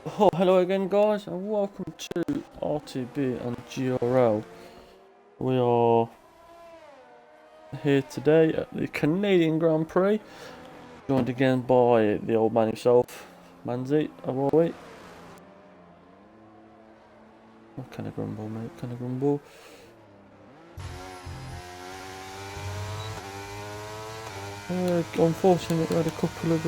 Oh, hello again, guys, and welcome to RTB and GRL. We are here today at the Canadian Grand Prix, joined again by the old man himself, Manzi. How are we? Oh, can I grumble, mate? Can I grumble? Unfortunately, we had a couple of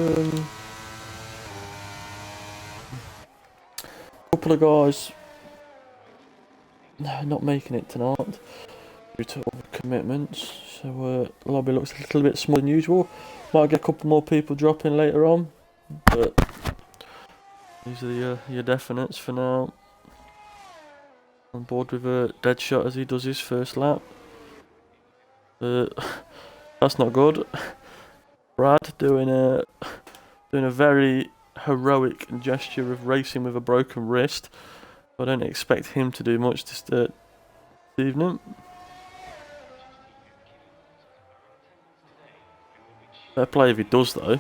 guys not making it tonight due to other commitments. So the lobby looks a little bit smaller than usual. Might get a couple more people dropping later on, but these are your definites for now. On board with a dead shot as he does his first lap. That's not good. Brad doing a very heroic gesture of racing with a broken wrist. I don't expect him to do much this evening. Fair play if he does, though.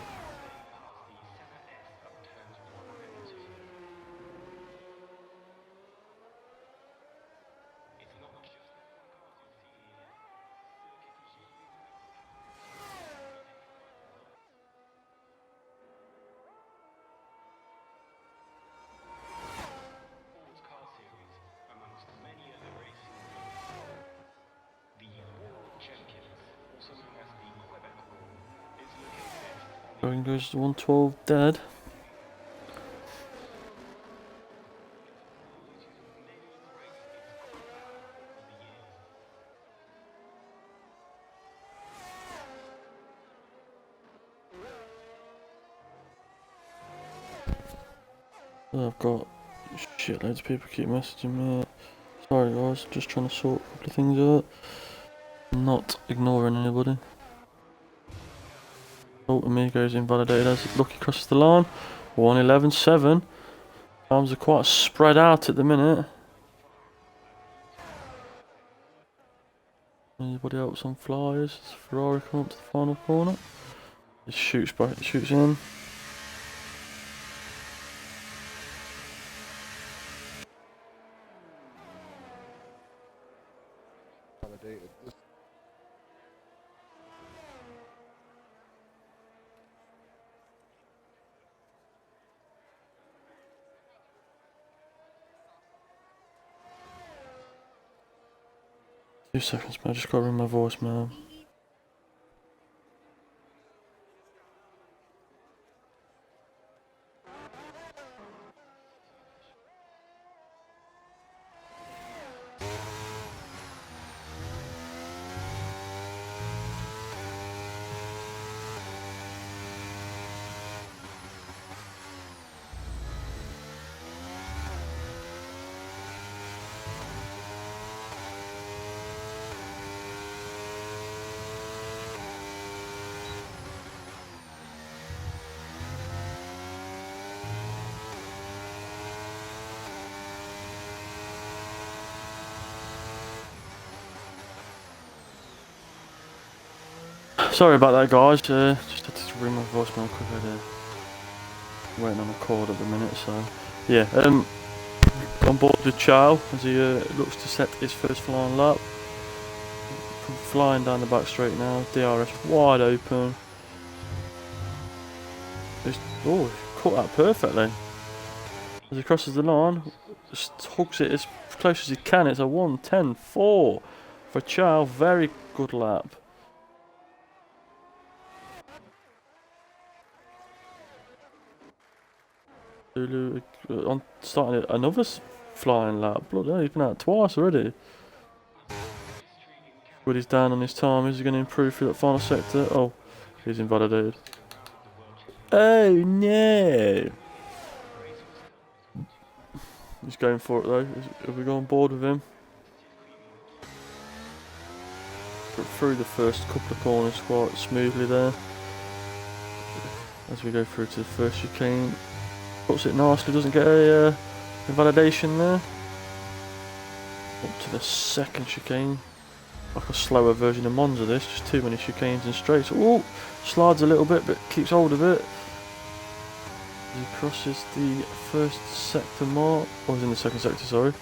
Going goes to 112 dead. I've got shitloads of people keep messaging me. Sorry guys, just trying to sort a couple of things out. Not ignoring anybody. Oh, Amigo's invalidated as Lucky crosses the line. 1:11.7. Times are quite spread out at the minute. Anybody else on flyers? Does Ferrari come up to the final corner? It shoots in. Two seconds, man. I just got to ring my voicemail. Sorry about that, guys. Just had to ring my voicemail quick. Waiting on a call at the minute, so yeah. On board with Chow as he looks to set his first flying lap. Flying down the back straight now. DRS wide open. Oh, caught that perfectly. As he crosses the line, just hooks it as close as he can. It's a 1:10.4 for Chow. Very good lap. Zulu on starting another flying lap. Bloody hell, he's been out twice already. But he's down on his time. Is he going to improve through that final sector? Oh, he's invalidated. Oh no! He's going for it though. Have we gone on board with him? Got through the first couple of corners quite smoothly there. As we go through to the first chicane. Puts it nicely, doesn't get a invalidation there. Up to the second chicane. Like a slower version of Monza this, just too many chicanes and straights. Oh, slides a little bit but keeps hold of it. He crosses the first sector mark, or he's in the second sector, sorry.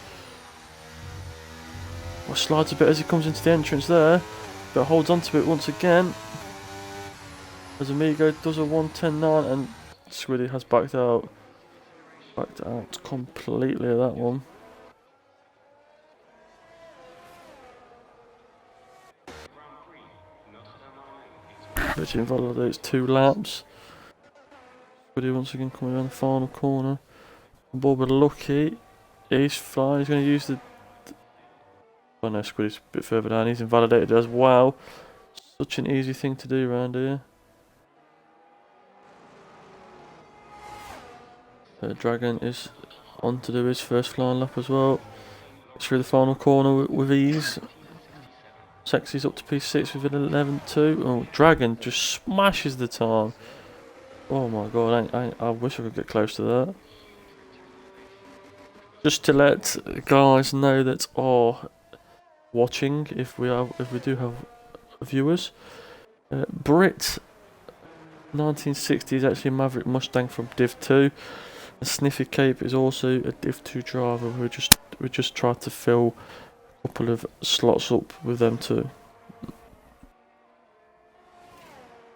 Well, slides a bit as he comes into the entrance there, but holds onto it once again. As Amigo does a 1:10.9 and Squiddy has backed out. Backed out completely of that one. Which invalidates 2 laps. Squiddy once again coming around the final corner. On board with Lucky. He's flying, he's going to use the... Oh no, Squiddy's a bit further down, he's invalidated as well. Such an easy thing to do around here. Dragon is on to do his first flying lap as well. Gets through the final corner with ease. Sexy's up to P6 with an 11.2. Oh, Dragon just smashes the time. Oh my god, I wish I could get close to that. Just to let guys know that are watching, if we do have viewers, Brit 1960 is actually a Maverick Mustang from Div 2. And Smithy Cape is also a Div 2 driver. We just tried to fill a couple of slots up with them too.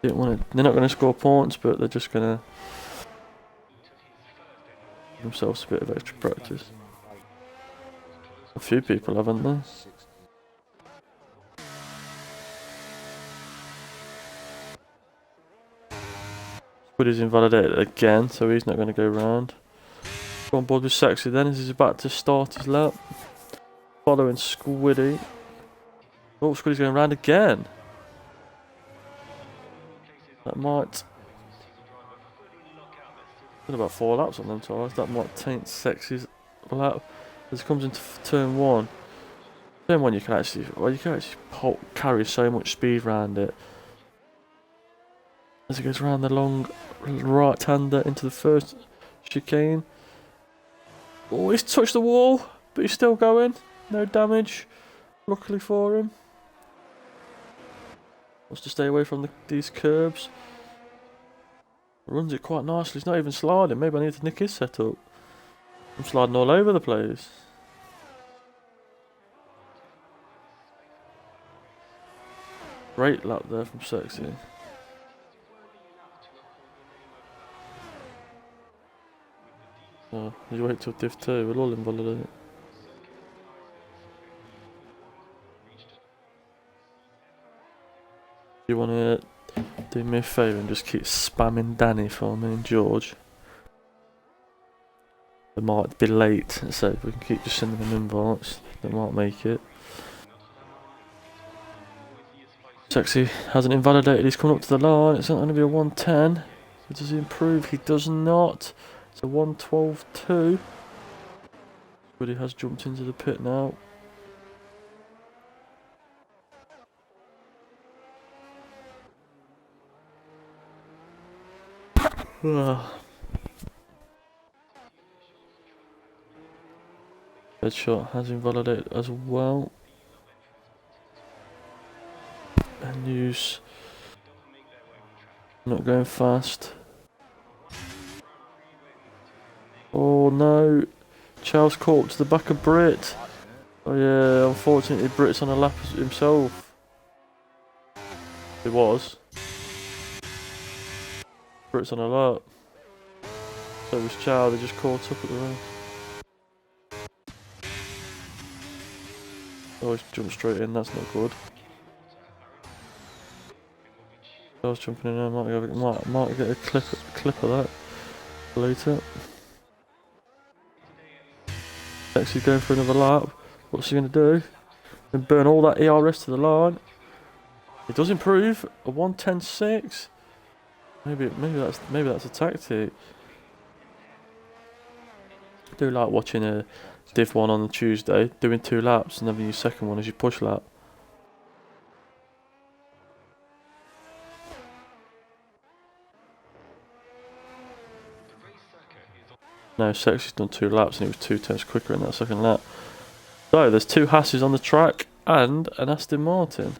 They're not going to score points, but they're just going to give themselves a bit of extra practice. A few people haven't they? Squiddy's invalidated again, so he's not going to go round. Go on board with Sexy then as he's about to start his lap. Following Squiddy. Oh, Squiddy's going round again. That might... Got about 4 laps on them tyres. That might taint Sexy's lap as it comes into turn 1. Turn 1 you can actually carry so much speed around it. As it goes around the long right-hander into the first chicane. Oh, he's touched the wall, but he's still going. No damage, luckily for him. Wants to stay away from these curbs. Runs it quite nicely. He's not even sliding. Maybe I need to nick his setup. I'm sliding all over the place. Great lap there from Sexy. Oh, you wait till Div 2, we'll all invalidate. You want to do me a favour and just keep spamming Danny for me and George. They might be late, so if we can keep just sending them invites, they might make it. Sexy hasn't invalidated, he's coming up to the line, it's not going to be a 1:10. Does he improve? He does not. It's a 1:12.2. But he has jumped into the pit now. Headshot has invalidated as well. And use not going fast. Oh no, Charles caught to the back of Brit. Oh yeah, unfortunately Brit's on a lap himself. It was. Brit's on a lap. So was Charles, they just caught up at the race. Oh, he's jumped straight in, that's not good. Charles jumping in there, might get a clip of that later. Sexy going for another lap. What's he going to do? And burn all that ERS to the line. It does improve. A 1:10.6. Maybe that's a tactic. I do like watching a Div 1 on the Tuesday, doing 2 laps and then your second one as your push lap. No, Sexy's done 2 laps and he was 2/10 quicker in that second lap. So there's 2 Hasses on the track and an Aston Martin.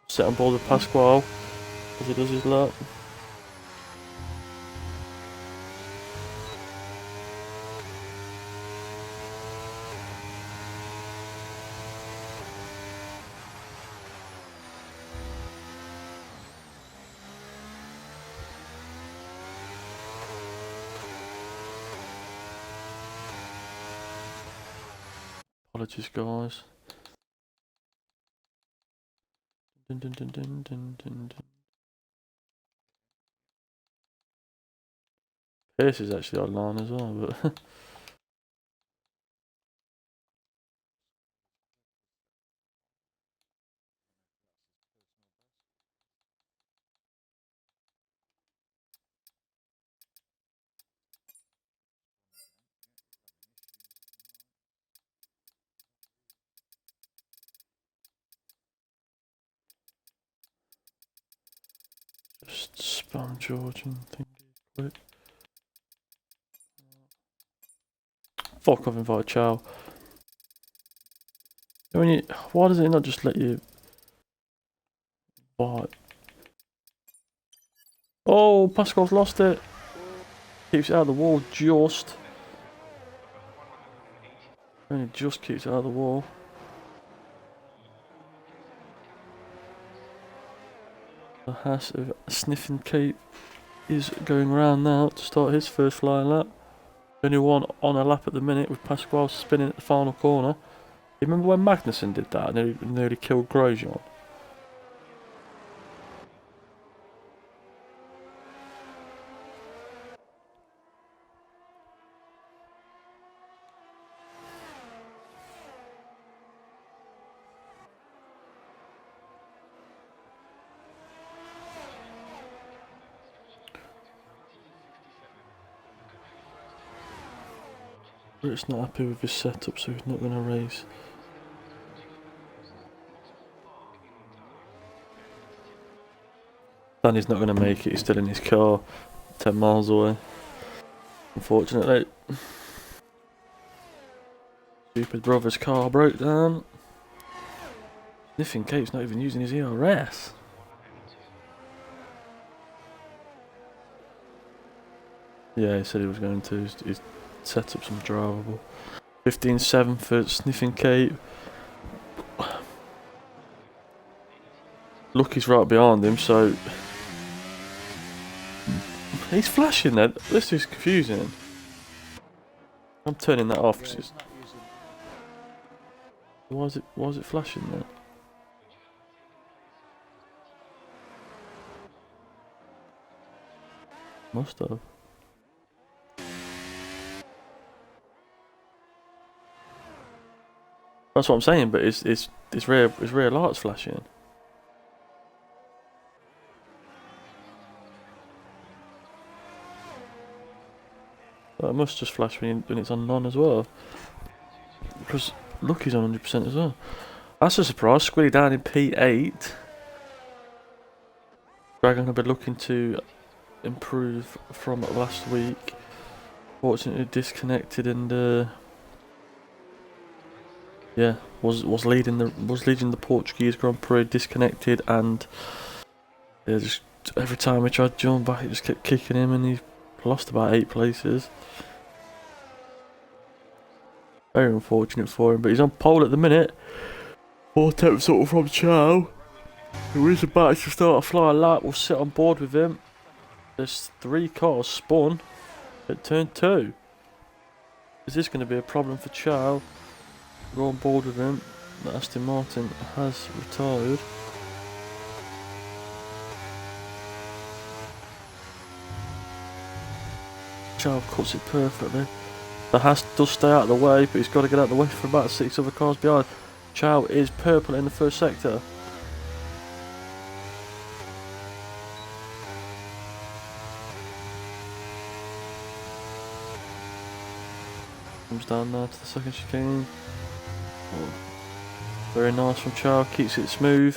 Set on board with Pasquale. as he does his lap. Apologies, guys. Dun, dun, dun, dun, dun, dun, dun. Pierce is actually online as well, but just spam Georgian thingy quick. Fuck off, invite Chow. When you, why does it not just let you buy? Oh, Pascal's lost it. Keeps it out of the wall just. Only just keeps it out of the wall. The Haas of Sniffing Cape is going around now to start his first flying lap. Only one on a lap at the minute with Pasquale spinning at the final corner. You remember when Magnussen did that and nearly killed Grosjean? Rick's not happy with his setup, so he's not going to race. Danny's not going to make it, he's still in his car, 10 miles away. Unfortunately. Stupid brother's car broke down. Sniffing Cape's not even using his ERS. Yeah, he said he was going to. He's set up some drivable. 15.7 for Sniffing Cape. Lucky's right behind him, so he's flashing there. This is confusing. I'm turning that off because it's. Why is it flashing there? Must have. That's what I'm saying, but it's rear lights flashing. Well, it must just flash when it's on none as well. Because Lucky's on 100% as well. That's a surprise. Squiddy down in P8. Dragon have been looking to improve from last week. Fortunately disconnected and yeah, was leading the Portuguese Grand Prix, disconnected, and yeah, just every time we tried to jump back, it just kept kicking him, and he lost about 8 places. Very unfortunate for him, but he's on pole at the minute. 4 attempts sort of from Chow, who is about to start a fly lap. We'll sit on board with him. There's 3 cars spun at turn 2. Is this going to be a problem for Chow? Go on board with him. Aston Martin has retired. Chow cuts it perfectly. The Haas does stay out of the way, but he's got to get out of the way for about 6 other cars behind. Chow is purple in the first sector. Comes down now to the second chicane. Oh, very nice from Chow, keeps it smooth.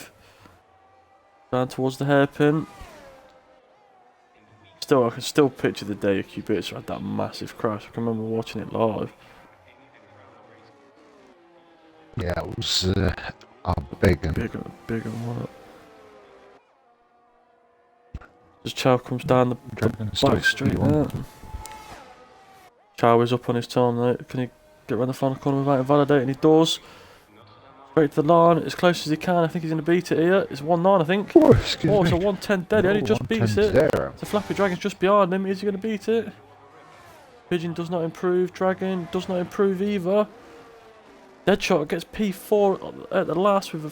Down towards the hairpin. Still, I can still picture the day Kubica had that massive crash. I can remember watching it live. Yeah, it was a big one. Big one, wasn't it? As Chow comes down the back straight now. Chow is up on his time though. Can he get around the final corner without invalidating? He does. Straight to the line, as close as he can. I think he's going to beat it here. It's 1-9, I think. Oh, excuse it's a me. 1-10 dead. He only just beats it. There. The Flappy Dragon's just behind him. Is he going to beat it? Pigeon does not improve. Dragon does not improve either. Deadshot gets P4 at the last with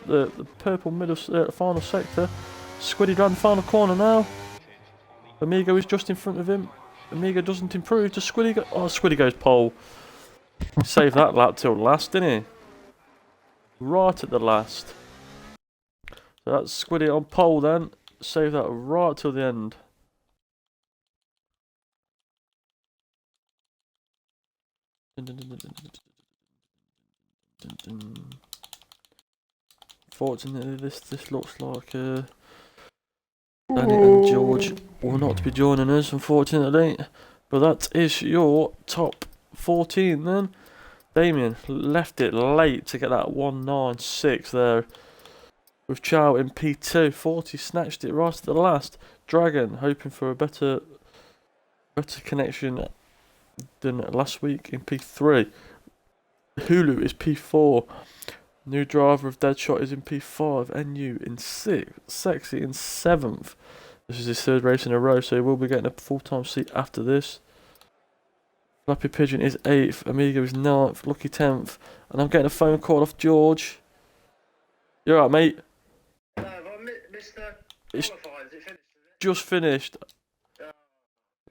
the purple middle final sector. Squiddy round the final corner now. Amigo is just in front of him. Amigo doesn't improve. Does Squiddy go? Oh, Squiddy goes pole. Save that lap till last, didn't he? Right at the last. So that's Squiddy on pole then. Save that right till the end. Fortunately, this looks like Danny and George will not be joining us, unfortunately. But that is your top 14 then. Damien left it late to get that 196 there. With Chow in P2, 40 snatched it right at the last. Dragon hoping for a better connection than last week in P3. Hulu is P4. New driver of Deadshot is in P5. NU in 6th. Sexy in 7th. This is his third race in a row, so he will be getting a full-time seat after this. Flappy Pigeon is 8th. Amigo is 9th. Lucky 10th. And I'm getting a phone call off George. You alright, mate? It's just finished.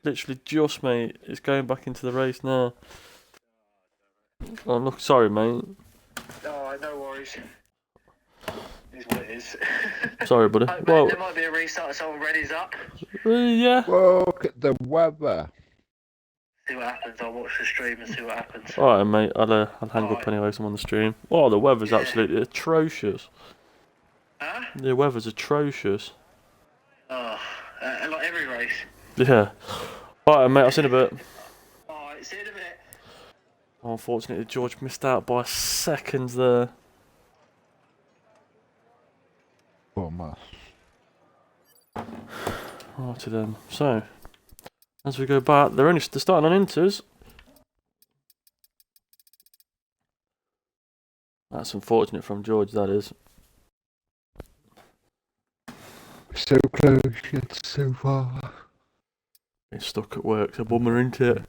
Literally just, mate. It's going back into the race now. Oh, look, sorry, mate. No worries. It is what it is. Sorry, buddy. Well, there might be a restart if someone readies up. Yeah. Look at the weather. See what happens. I'll watch the stream and see what happens. Alright, mate. I'll hang up anyway so I'm on the stream. Oh, the weather's absolutely atrocious. Huh? The weather's atrocious. Oh, like every race. Yeah. Alright, mate. I'll see you in a bit. Alright, see you in a bit. Unfortunately, George missed out by seconds there. Oh, my. Righty then. So, as we go back, they're starting on inters. That's unfortunate from George, that is. So close, yet so far. He's stuck at work, so bummer, isn't it?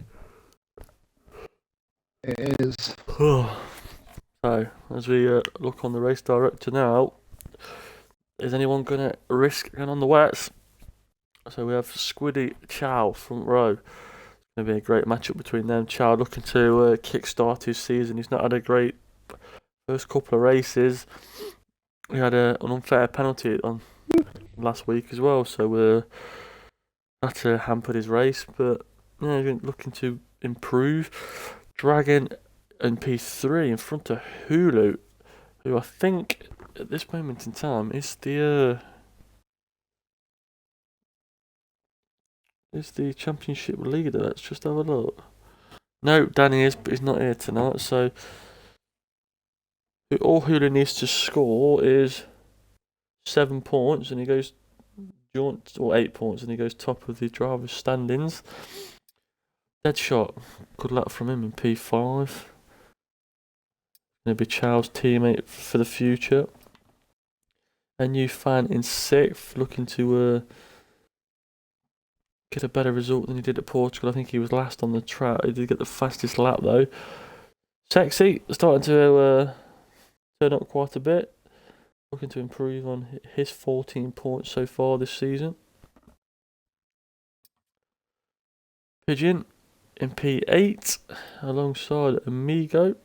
It is. So, as we look on the race director now, is anyone going to risk going on the wets? So we have Squiddy, Chow, front row. It's going to be a great matchup between them. Chow looking to kick-start his season. He's not had a great first couple of races. He had an unfair penalty on last week as well, so that hampered his race. But yeah, he's looking to improve. Dragon and P3 in front of Hulu, who I think at this moment in time is the championship leader. Let's just have a look. No, Danny is, but he's not here tonight. So all Hulu needs to score is 7 points, and he goes joint, or 8 points, and he goes top of the drivers' standings. Deadshot, good luck from him in P5. Gonna be Chow's teammate for the future. A new fan in 6th, looking to get a better result than he did at Portugal. I think he was last on the track. He did get the fastest lap though. Sexy, starting to turn up quite a bit. Looking to improve on his 14 points so far this season. Pigeon in P8 alongside Amigo.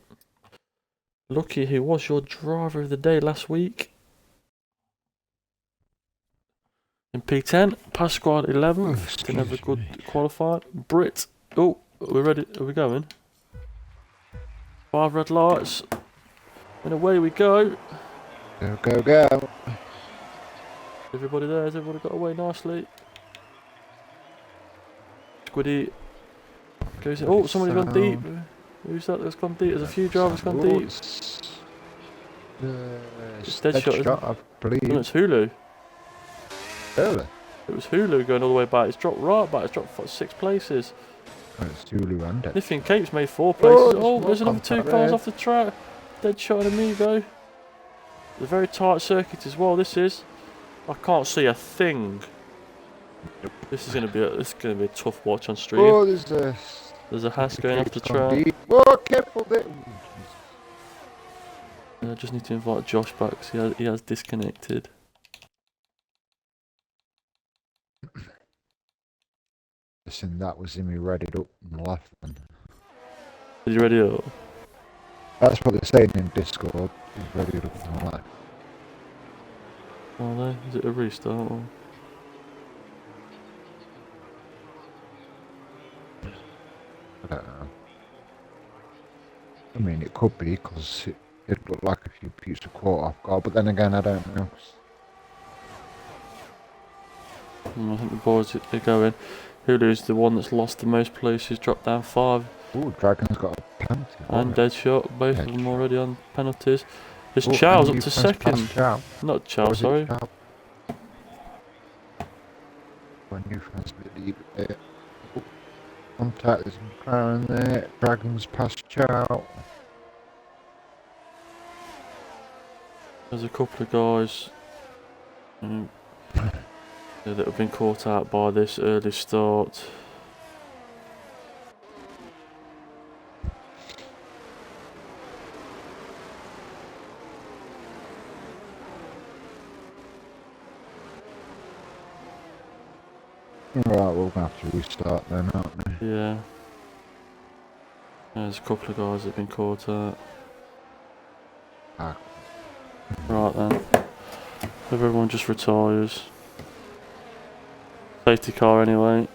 Lucky, who was your driver of the day last week. In P10, Pasquale 11th. Didn't have a good qualifier. Brit. Oh, we're ready. Are we going? 5 red lights. And away we go. Go, go, go. Everybody there. Has everybody got away nicely? Squiddy goes in. Oh, somebody's gone deep. Who's that that's gone deep? There's a few drivers gone deep. It's Deadshot, I believe. no, it's Hulu. Really? It was Hulu going all the way back. It's dropped right back. It's dropped for 6 places. Oh, it's Zulu and it. Smithy and Cape's made 4 places. there's Oh, more there's another 2 contact cars there. off the track. Dead shot and Amigo. It's a very tight circuit as well. This is. I can't see a thing. This is gonna be a tough watch on stream. Oh, There's a Haas going off the track. deep. Oh, careful there. I just need to invite Josh back because he has disconnected. Listen, that was him. He readied up and left. And Are you ready up? that's what they're saying in Discord. He's readied up and left. Oh no, is it a restart or? I don't know. I mean, it could be because it looked like a few pieces of caught off guard, but then again, I don't know. I think the boys are going. Hulu's the one that's lost the most places, dropped down 5. Oh, Dragon's got a penalty. And Deadshot, both of them already on penalties. There's Oh, Chow's and up to Newfriend's past second. Chow. Not Chow, Or is it sorry. Chow? When Newfriend's a bit deep there. Oh, contact, there's McLaren there. Dragon's past Chow. There's a couple of guys that have been caught out by this early start. Right, we're going to have to restart then, aren't we? Yeah. There's a couple of guys that have been caught out. Ah. Right then. Everyone just retires. Safety car anyway.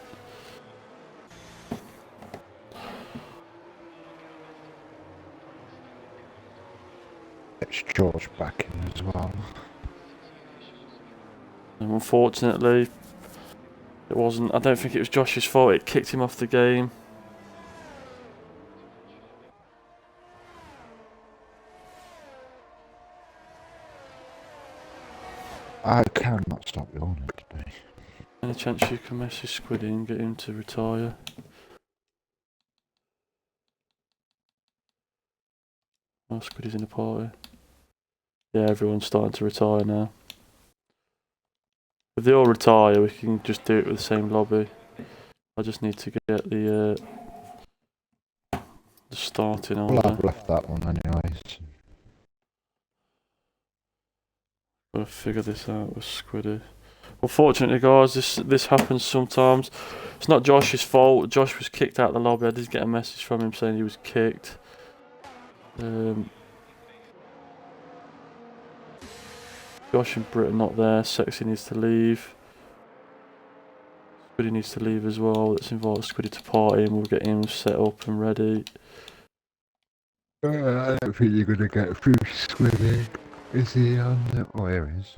It's George back in as well. And unfortunately, it wasn't. I don't think it was Josh's fault. It kicked him off the game. I cannot stop yawning today. Any chance you can message Squiddy and get him to retire? Oh, Squiddy's in the party. Yeah, everyone's starting to retire now. If they all retire, we can just do it with the same lobby. I just need to get the starting Well, order. I've left that one anyways. Gotta figure this out with Squiddy. Unfortunately, guys, this happens sometimes. It's not Josh's fault. Josh was kicked out of the lobby. I did get a message from him saying he was kicked. Josh and Britt are not there. Sexy needs to leave. Squiddy needs to leave as well. Let's invite Squiddy to party and we'll get him set up and ready. I don't think you're going to get through Squiddy. Is he on the... Oh, here he is.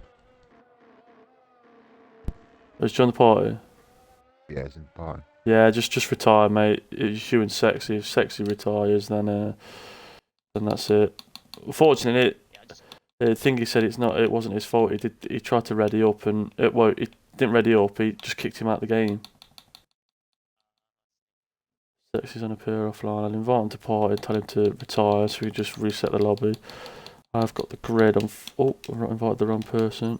Let's join the party. Yeah, he's in the party. Yeah, just retire, mate. It's you and Sexy. If Sexy retires, then that's it. Unfortunately, the thing he said it wasn't his fault. He tried to ready up and he didn't ready up. He just kicked him out of the game. Sexy's on a pair offline. I'll invite him to party, tell him to retire, so we just reset the lobby. I've got the grid on. Oh, I've invited the wrong person.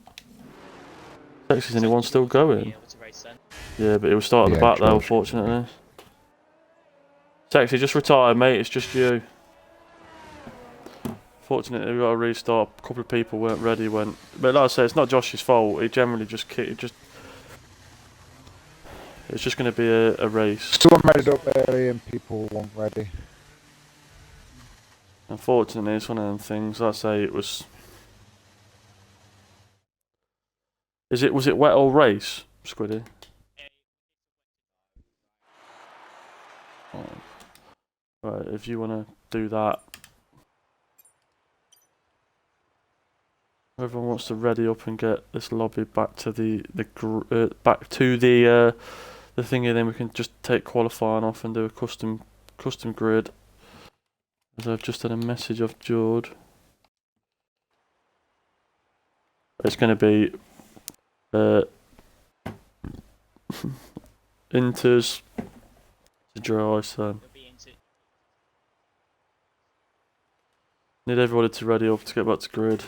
Sexy's the only one still going. Yeah, but it will start at the back though, unfortunately. Sexy, just retire, mate. It's just you. Fortunately, we got to restart. A couple of people weren't ready when. But like I say, it's not Josh's fault. He generally just kicked. It's just going to be a race. Someone made it up early and people weren't ready. Unfortunately, it's one of them things. Like I say, it was. Was it wet or race, Squiddy? Oh. Right, if you want to do that. Everyone wants to ready up and get this lobby back to the thingy. Then we can just take qualifying off and do a custom grid. As I've just had a message off Jord. It's going to be Inter's to dry, so need everybody to ready up to get back to grid.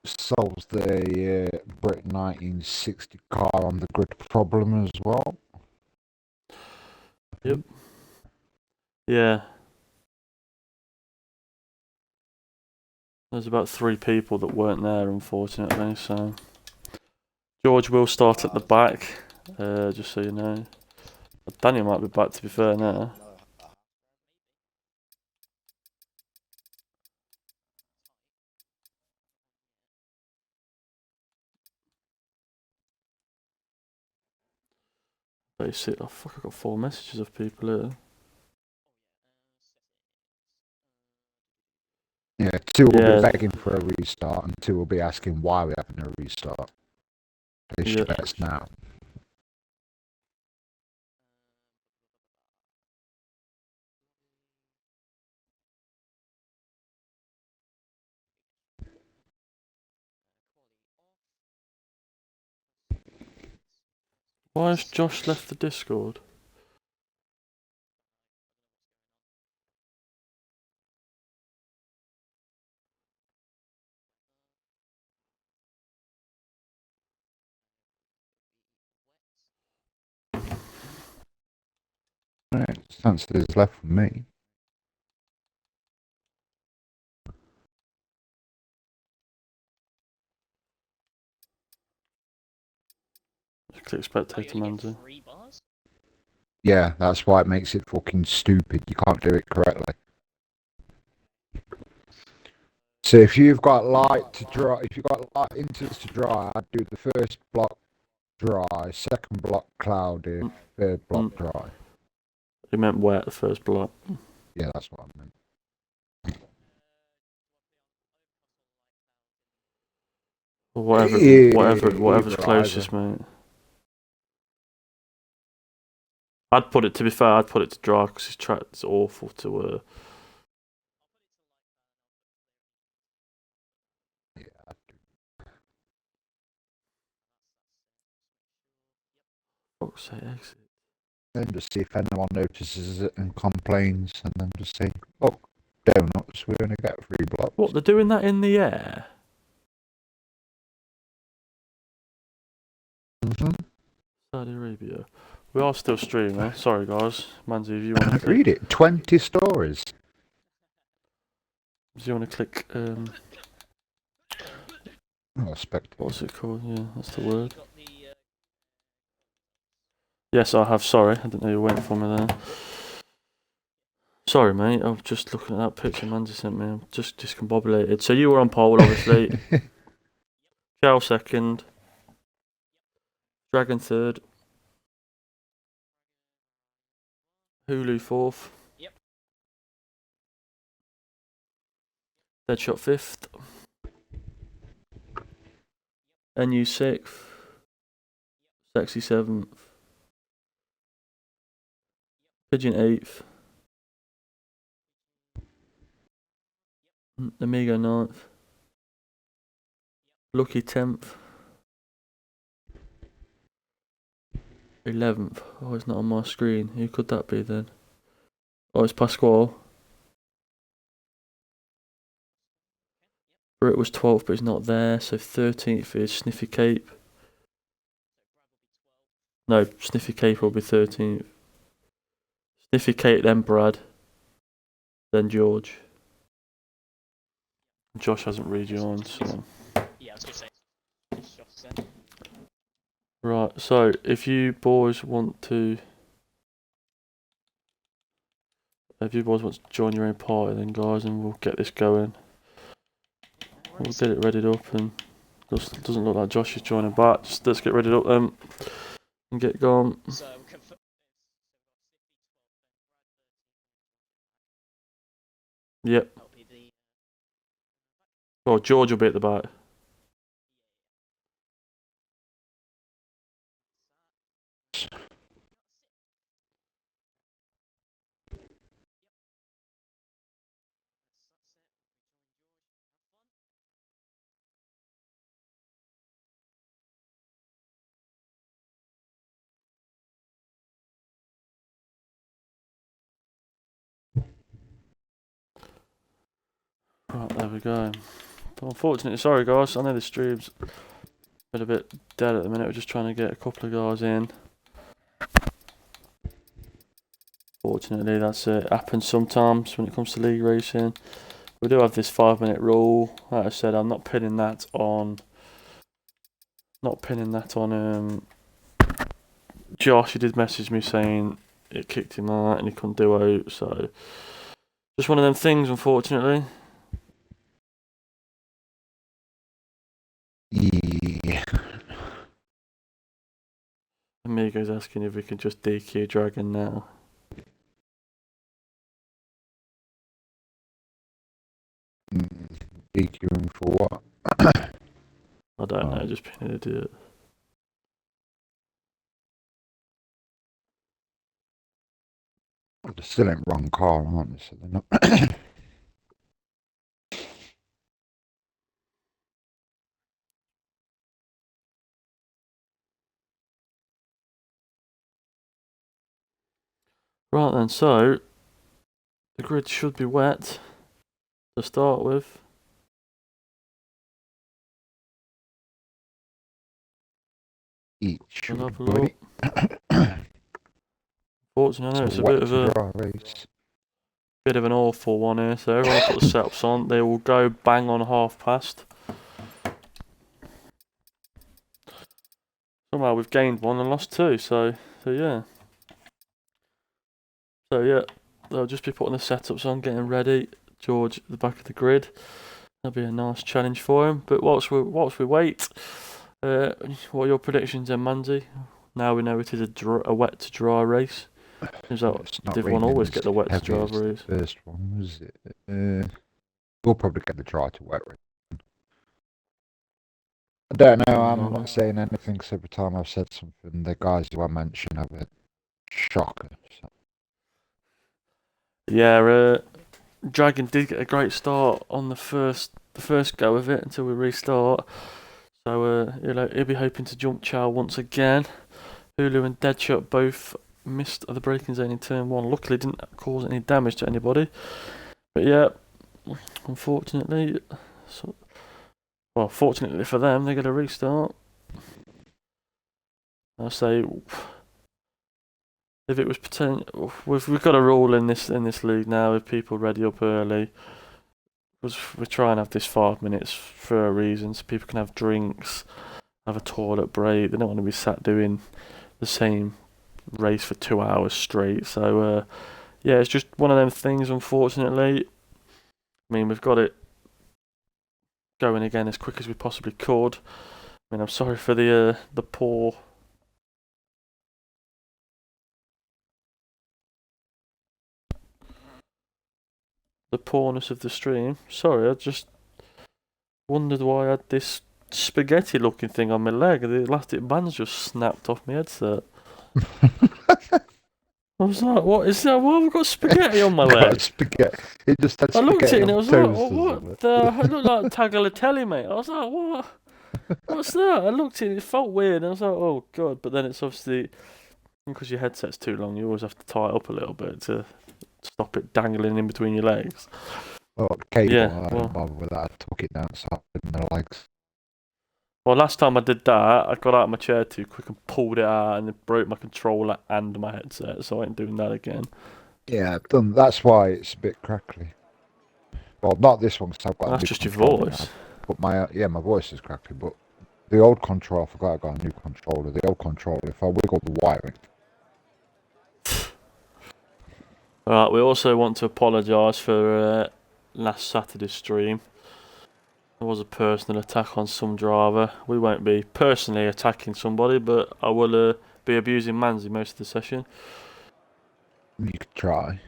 Solves the Brit 1960 car on the grid problem as well. Yep. Yeah. There's about 3 people that weren't there, unfortunately, so... George will start at the back, just so you know. Daniel might be back, to be fair, now. Basic. Oh, fuck, I got 4 messages of people here. Yeah, 2 will be begging for a restart, and 2 will be asking why we're having a restart. They should let us now. Why has Josh left the Discord? Right, answer is left for me. Just click spectator manager. Yeah, that's why it makes it fucking stupid. You can't do it correctly. So if you've got light to dry, if you've got light inters to dry, I'd do the first block dry, second block cloudy, third block dry. You meant wet, the first block. Yeah, that's what I meant. Or whatever's closest, mate. I'd put it, to be fair, I'd put it to dry because his track's awful to Yeah, I'd do. fuck's sake, exit. Then just see if anyone notices it and complains, and then just say, "Oh, donuts, we're gonna get 3 blocks." What, they're doing that in the air? Saudi Arabia. We are still streaming. Sorry, guys. Manzi, if you want to Read it. 20 stories. Do you want to click? Oh, spectator. What's it called? Yeah, that's the word. Yes, I have. Sorry, I didn't know you were waiting for me there. Sorry, mate. I was just looking at that picture Manzi sent me. I'm just discombobulated. So you were on pole, obviously. Chow second. Dragon third. Hulu fourth. Yep. Deadshot fifth. NU sixth. Sexy seventh. Pigeon eighth. Amigo ninth. Lucky 10th. 11th. Oh, it's not on my screen. Who could that be then? Oh, it's Pasquale. Britt was 12th, but he's not there. So 13th is Sniffy Cape. No, Sniffy Cape will be 13th. Sniffy Cape, then Brad. Then George. Josh hasn't rejoined, so... Yeah, I was going to say. Right, so if you boys want to... If you boys want to join your own party then, guys, and we'll get this going. We'll get it readied up, and doesn't look like Josh is joining back. Just let's get readied up then and get going. So, Yep. that'll be the Well, George will be at the back. Right, there we go. But unfortunately, sorry guys, I know the stream's a bit dead at the minute. We're just trying to get a couple of guys in. Fortunately, that's it. Happens sometimes when it comes to league racing. We do have this 5-minute rule. Like I said, I'm not pinning that on. Not pinning that on. Josh, he did message me saying it kicked him out and he couldn't do out. So just one of them things, unfortunately. Yeah. Amigo's asking if we can just DQ Dragon now. DQing for what? I don't know, just being an idiot. They're still in wrong car, aren't they? So they're not. Right then, so the grid should be wet to start with. Each We'll have a buddy. look. Fortunately, I know it's a bit of an awful one here. So everyone will put the setups on. They will go bang on half past. Somehow we've gained one and lost two. So yeah. So yeah, they'll just be putting the setups on, getting ready. George at the back of the grid. That'll be a nice challenge for him. But whilst we wait, what are your predictions then, Manzi? Now we know it is a wet to dry race. Seems like everyone always get the wet to dry race. The first one was it? We'll probably get the dry to wet race. I don't know. I'm not saying anything. Cause every time I've said something, the guys who I mention have a shocker. So. Yeah, Dragon did get a great start on the first go of it until we restart. So he'll be hoping to jump Chow once again. Hulu and Deadshot both missed the braking zone in turn 1. Luckily didn't cause any damage to anybody. But yeah, unfortunately, fortunately for them, they get a restart. I'll say if it was potential, we've got a rule in this league now. If people ready up early, because we try and have this 5 minutes for a reason, so people can have drinks, have a toilet break. They don't want to be sat doing the same race for 2 hours straight. So yeah, it's just one of them things, unfortunately. I mean, we've got it going again as quick as we possibly could. I mean, I'm sorry for the poor. The poorness of the stream. Sorry, I just wondered why I had this spaghetti looking thing on my leg. The elastic band's just snapped off my headset. I was like, what is that? Why have I got spaghetti on my leg? Spaghetti. It just had I looked at it and on I was like, toast, what the? It looked like tagliatelle, mate. I was like, what? What's that? I looked at it, it felt weird. And I was like, oh, God. But then it's obviously, because your headset's too long, you always have to tie it up a little bit to stop it dangling in between your legs. Oh, the cable, Yeah, I don't bother with that. I took it down, so in the legs. Well, last time I did that, I got out of my chair too quick and pulled it out and it broke my controller and my headset, so I ain't doing that again. Yeah, I've done. That's why it's a bit crackly. Well, not this one, because I've got That's a new just your controller voice. now. But my voice is crackly, but the old controller, I forgot I got a new controller. The old controller, if I wiggle the wiring. Alright, we also want to apologise for last Saturday's stream. There was a personal attack on some driver. We won't be personally attacking somebody, but I will be abusing Manzi most of the session. You could try.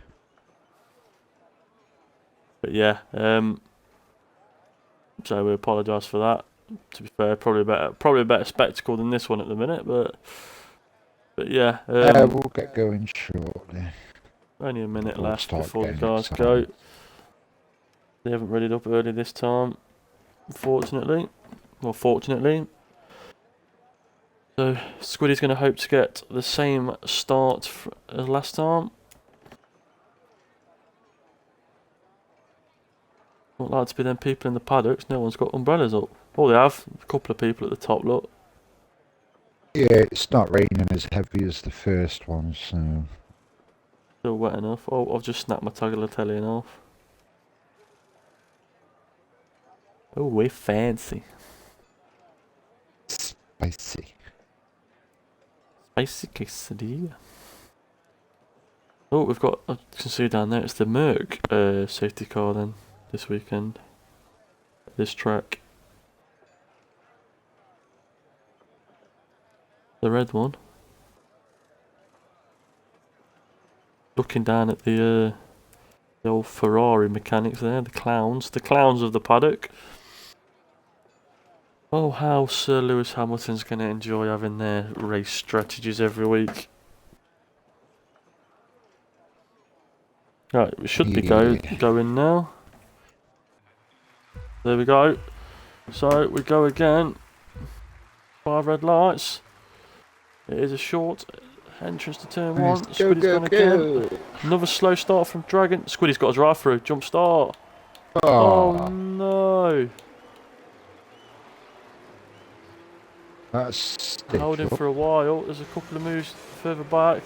But yeah, So we apologise for that. To be fair, probably a better spectacle than this one at the minute, but yeah. We'll get going shortly. Only a minute We'll left start before the getting guys excited. go. They haven't readied up early this time, unfortunately. Well, fortunately. So Squiddy's going to hope to get the same start as last time. Not like to be them people in the paddocks. No one's got umbrellas up. Oh, they have. A couple of people at the top, look. Yeah, it's not raining as heavy as the first one, so... Still wet enough. Oh, I've just snapped my tagliatelle off. Oh, we're fancy. Spicy. Spicy quesadilla. Oh, we've got, I can see down there, it's the Merc safety car then, this weekend. This track. The red one. Looking down at the old Ferrari mechanics there, the clowns of the paddock. Oh, how Sir Lewis Hamilton's going to enjoy having their race strategies every week. Right, we should be going now. There we go. So we go again. 5 red lights. It is a short entrance to turn 1. Squiddy's gone again. Another slow start from Dragon. Squiddy's got a drive through. Jump start. Oh no. That's Holding for a while. There's a couple of moves further back.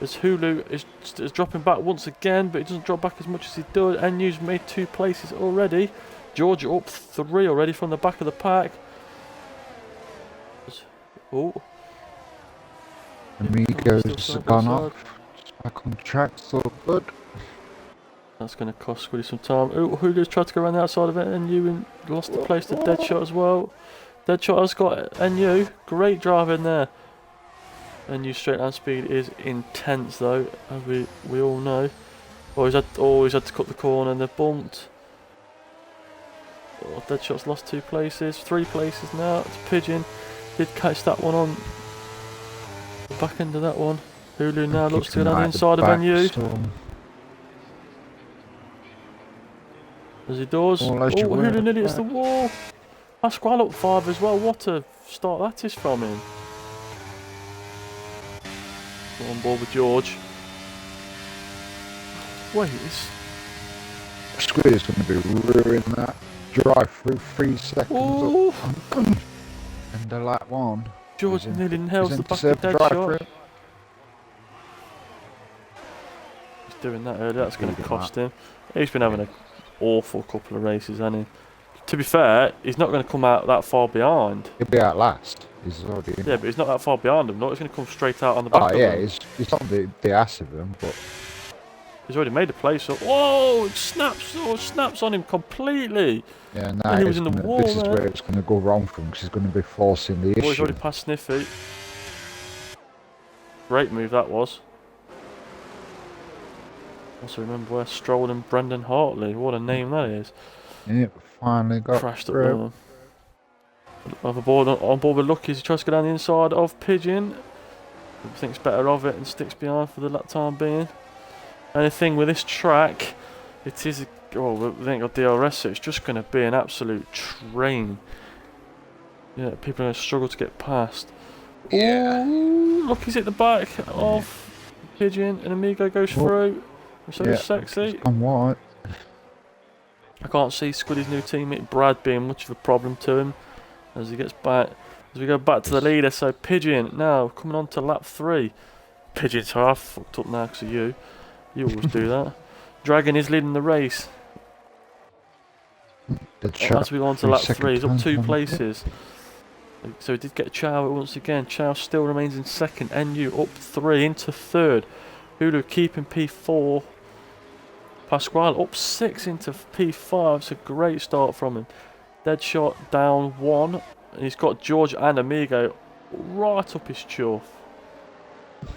As Hulu is dropping back once again, but he doesn't drop back as much as he did. NU's made 2 places already. Georgia up 3 already from the back of the pack. Oh. Amigos have gone off. Back on track, so good. That's going to cost Squiddy some time. Oh, Hulu's tried to go around the outside of it. NU lost the place to Deadshot as well. Deadshot has got NU. Great drive in there. NU straight line speed is intense though, as we all know. Always had to cut the corner and they're bumped. Oh, Deadshot's lost 2 places, 3 places now. It's Pigeon. Did catch that one on the back end of that one. Hulu now looks to go down the inside of NU. As he does. Oh, Hulu nearly hits the wall. Pasquale up 5 as well. What a start that is from him. On board with George. Wait, it's... Squid is going to be ruining that drive through 3 seconds up. And the lap 1. George nearly nails the back of Deadshot. He's doing that earlier, that's going to cost him. He's been having an awful couple of races, hasn't he? To be fair, he's not going to come out that far behind. He'll be out last. He's already in. Yeah, but he's not that far behind him. No, he's going to come straight out on the back of him. He's not the ass of him, but... He's already made a place up. Whoa! It snaps on him completely. Yeah, now he was in the wall. This is where it's going to go wrong for him, because he's going to be forcing the issue. He's already passed Smithy. Great move that was. Also remember where Stroll and Brendan Hartley. What a name that is. Yep, finally got crashed up there. On board with Lucky's. He tries to go down the inside of Pigeon. He thinks better of it and sticks behind for the time being. And the thing with this track, it is, well, we ain't got DRS, so it's just going to be an absolute train. Yeah, people are going to struggle to get past. Yeah. Ooh, Lucky's at the back of Pigeon, and Amigo goes through. So sexy. I'm white. I can't see Squiddy's new teammate Brad being much of a problem to him as he gets back. As we go back to the leader, so Pigeon now coming on to lap 3. Pigeon's half fucked up now because of you. You always do that. Dragon is leading the race. As we go on to lap 3, he's up 2 places. So he did get Chow once again. Chow still remains in second. NU up 3 into third. Hulu keeping P4. Pasquale up 6 into P5. It's a great start from him. Deadshot down 1. And he's got George and Amigo right up his chuff.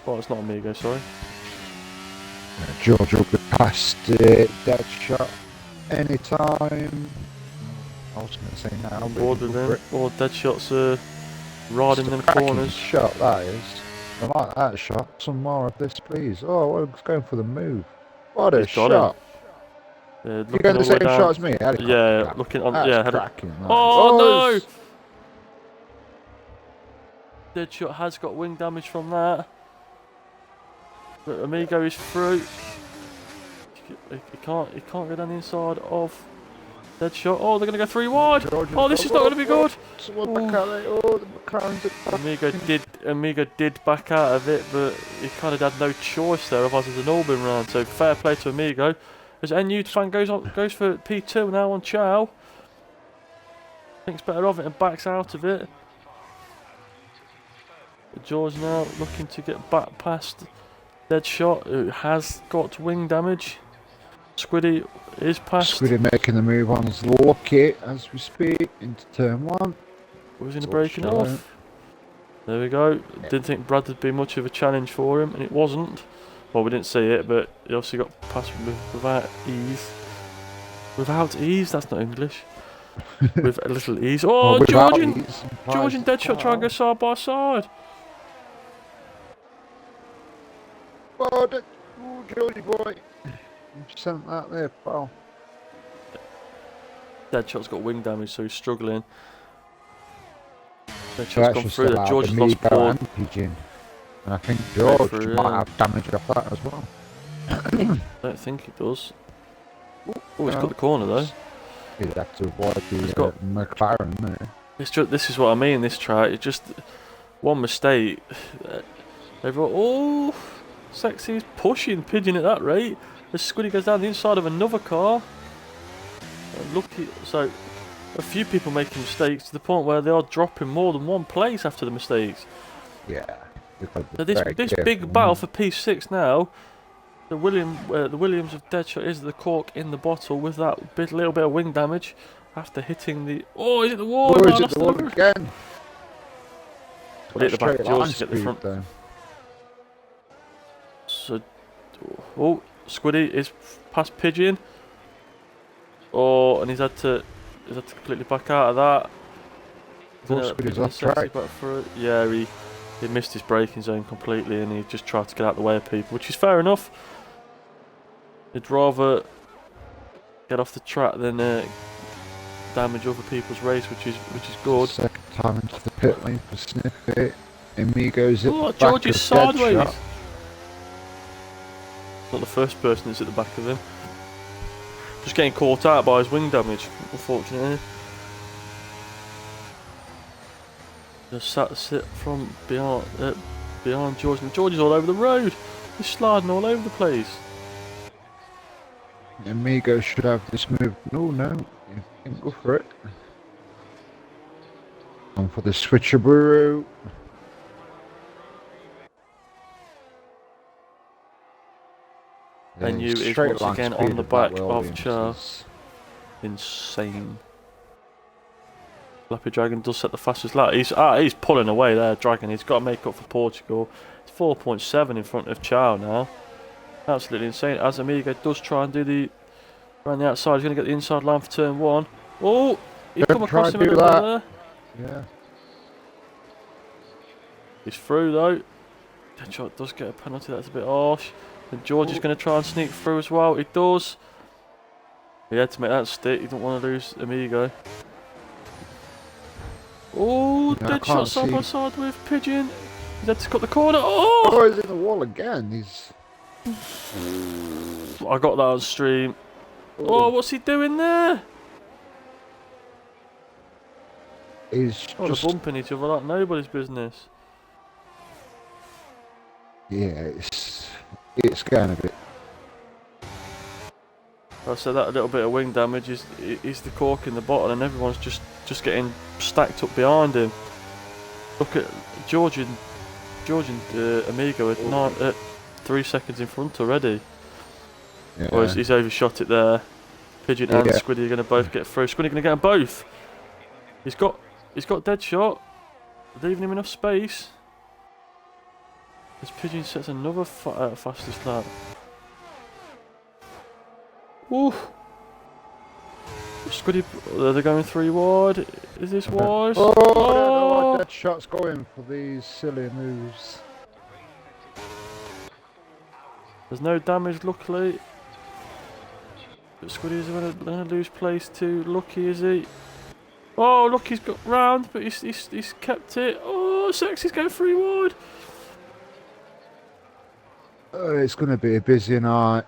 Oh, it's not Amigo, sorry. George will be past Deadshot anytime. I was going to say now. I'm but bored you with go them. for it. All dead shots are riding them Cracking corners. shot, that is. I like that shot. Some more of this, please. Oh, well, it's going for the move. What a He's got him. shot. Yeah, You looking getting all the the way same down. shot as me? Helicopter Yeah, cap. looking on. That's Yeah, cracking. That Oh no! is. Dead shot has got wing damage from that. But Amigo is through. He can't go down the inside of dead shot. Oh, they're gonna go 3 wide. Oh, this is not gonna be good. Oh, the McLaren's Amigo did back out of it, but he kind of had no choice there. Otherwise, there's an all been round. So fair play to Amigo. As NU fan goes for P2 now on Chow. Thinks better of it and backs out of it. But George now looking to get back past Deadshot, who has got wing damage. Squiddy is past. Squiddy making the move on his low kit as we speak into turn 1. Was in the breaking off. There we go. Didn't think Brad would be much of a challenge for him, and it wasn't. Well, we didn't see it, but he obviously got past without ease. Without ease? That's not English. With a little ease. Oh, Well, George ease and Deadshot try and go side by side. Oh, Georgie boy. You sent that there, pal. Deadshot's got wing damage, so he's struggling. So Deadshot's gone through there. George has lost board. Pigeon. And I think George through, might have damage off that as well. I don't think he does. Oh, he's got the corner though. He'd have to avoid the got McLaren there. This is what I mean, this track. It's just one mistake. Everyone, oh, Sexy is pushing Pigeon at that rate. The Squiddy goes down the inside of another car. Lucky, so a few people making mistakes to the point where they are dropping more than one place after the mistakes. Yeah. So this big battle for P6 now. The Williams of Deadshot is the cork in the bottle with that little bit of wing damage after hitting the. Oh, is it the wall? Oh, is it the wall again? Well, hit the back. George to get the front. Though. So, oh, Squiddy is past Pigeon. Oh, and he's had to completely back out of that. Squiddy's off track. Yeah, he missed his braking zone completely, and he just tried to get out of the way of people, which is fair enough. He'd rather get off the track than damage other people's race, which is good. Second time into the pit lane for Smithy. Amigos at the back George is sideways. Deadshot. Not the first person that's at the back of him. Just getting caught out by his wing damage, unfortunately. Just sit from behind George, and George is all over the road. He's sliding all over the place. Amigo should have this move. No, you can go for it. On for the switcheroo. And you is once again on the back of Charles. Insane. Flappy Dragon does set the fastest lap. He's pulling away there, Dragon. He's got to make up for Portugal. It's 4.7 in front of Chow now. Absolutely insane. As Amigo does try and do the around the outside, he's going to get the inside line for turn 1. Oh, he's come across him a little bit there. Yeah. He's through though. Deadshot does get a penalty. That's a bit harsh. And George is going to try and sneak through as well. He does. He had to make that stick. He didn't want to lose Amigo. Oh, Deadshot side by side with Pigeon. He's had to cut the corner. Oh, he's in the wall again. I got that on stream. Oh, what's he doing there? He's just bumping each other like nobody's business. Yeah, it's going a bit. I said that a little bit of wing damage is the cork in the bottle, and everyone's just getting stacked up behind him. Look at George and Amigo at 3 seconds in front already. Yeah. Well, he's overshot it there. Pigeon and Squiddy are going to both get through. Squiddy going to get them both. He's got Deadshot, leaving him enough space. As Pigeon sets another fastest lap. Ooh. Squiddy, they're going 3 wide. Is this wise? Oh, I don't know Oh! why dead shots going for these silly moves. There's no damage, luckily. But Squiddy's going to lose place to Lucky, is he? Oh, Lucky's got round, but he's kept it. Oh, Sexy's going 3 wide. It's going to be a busy night.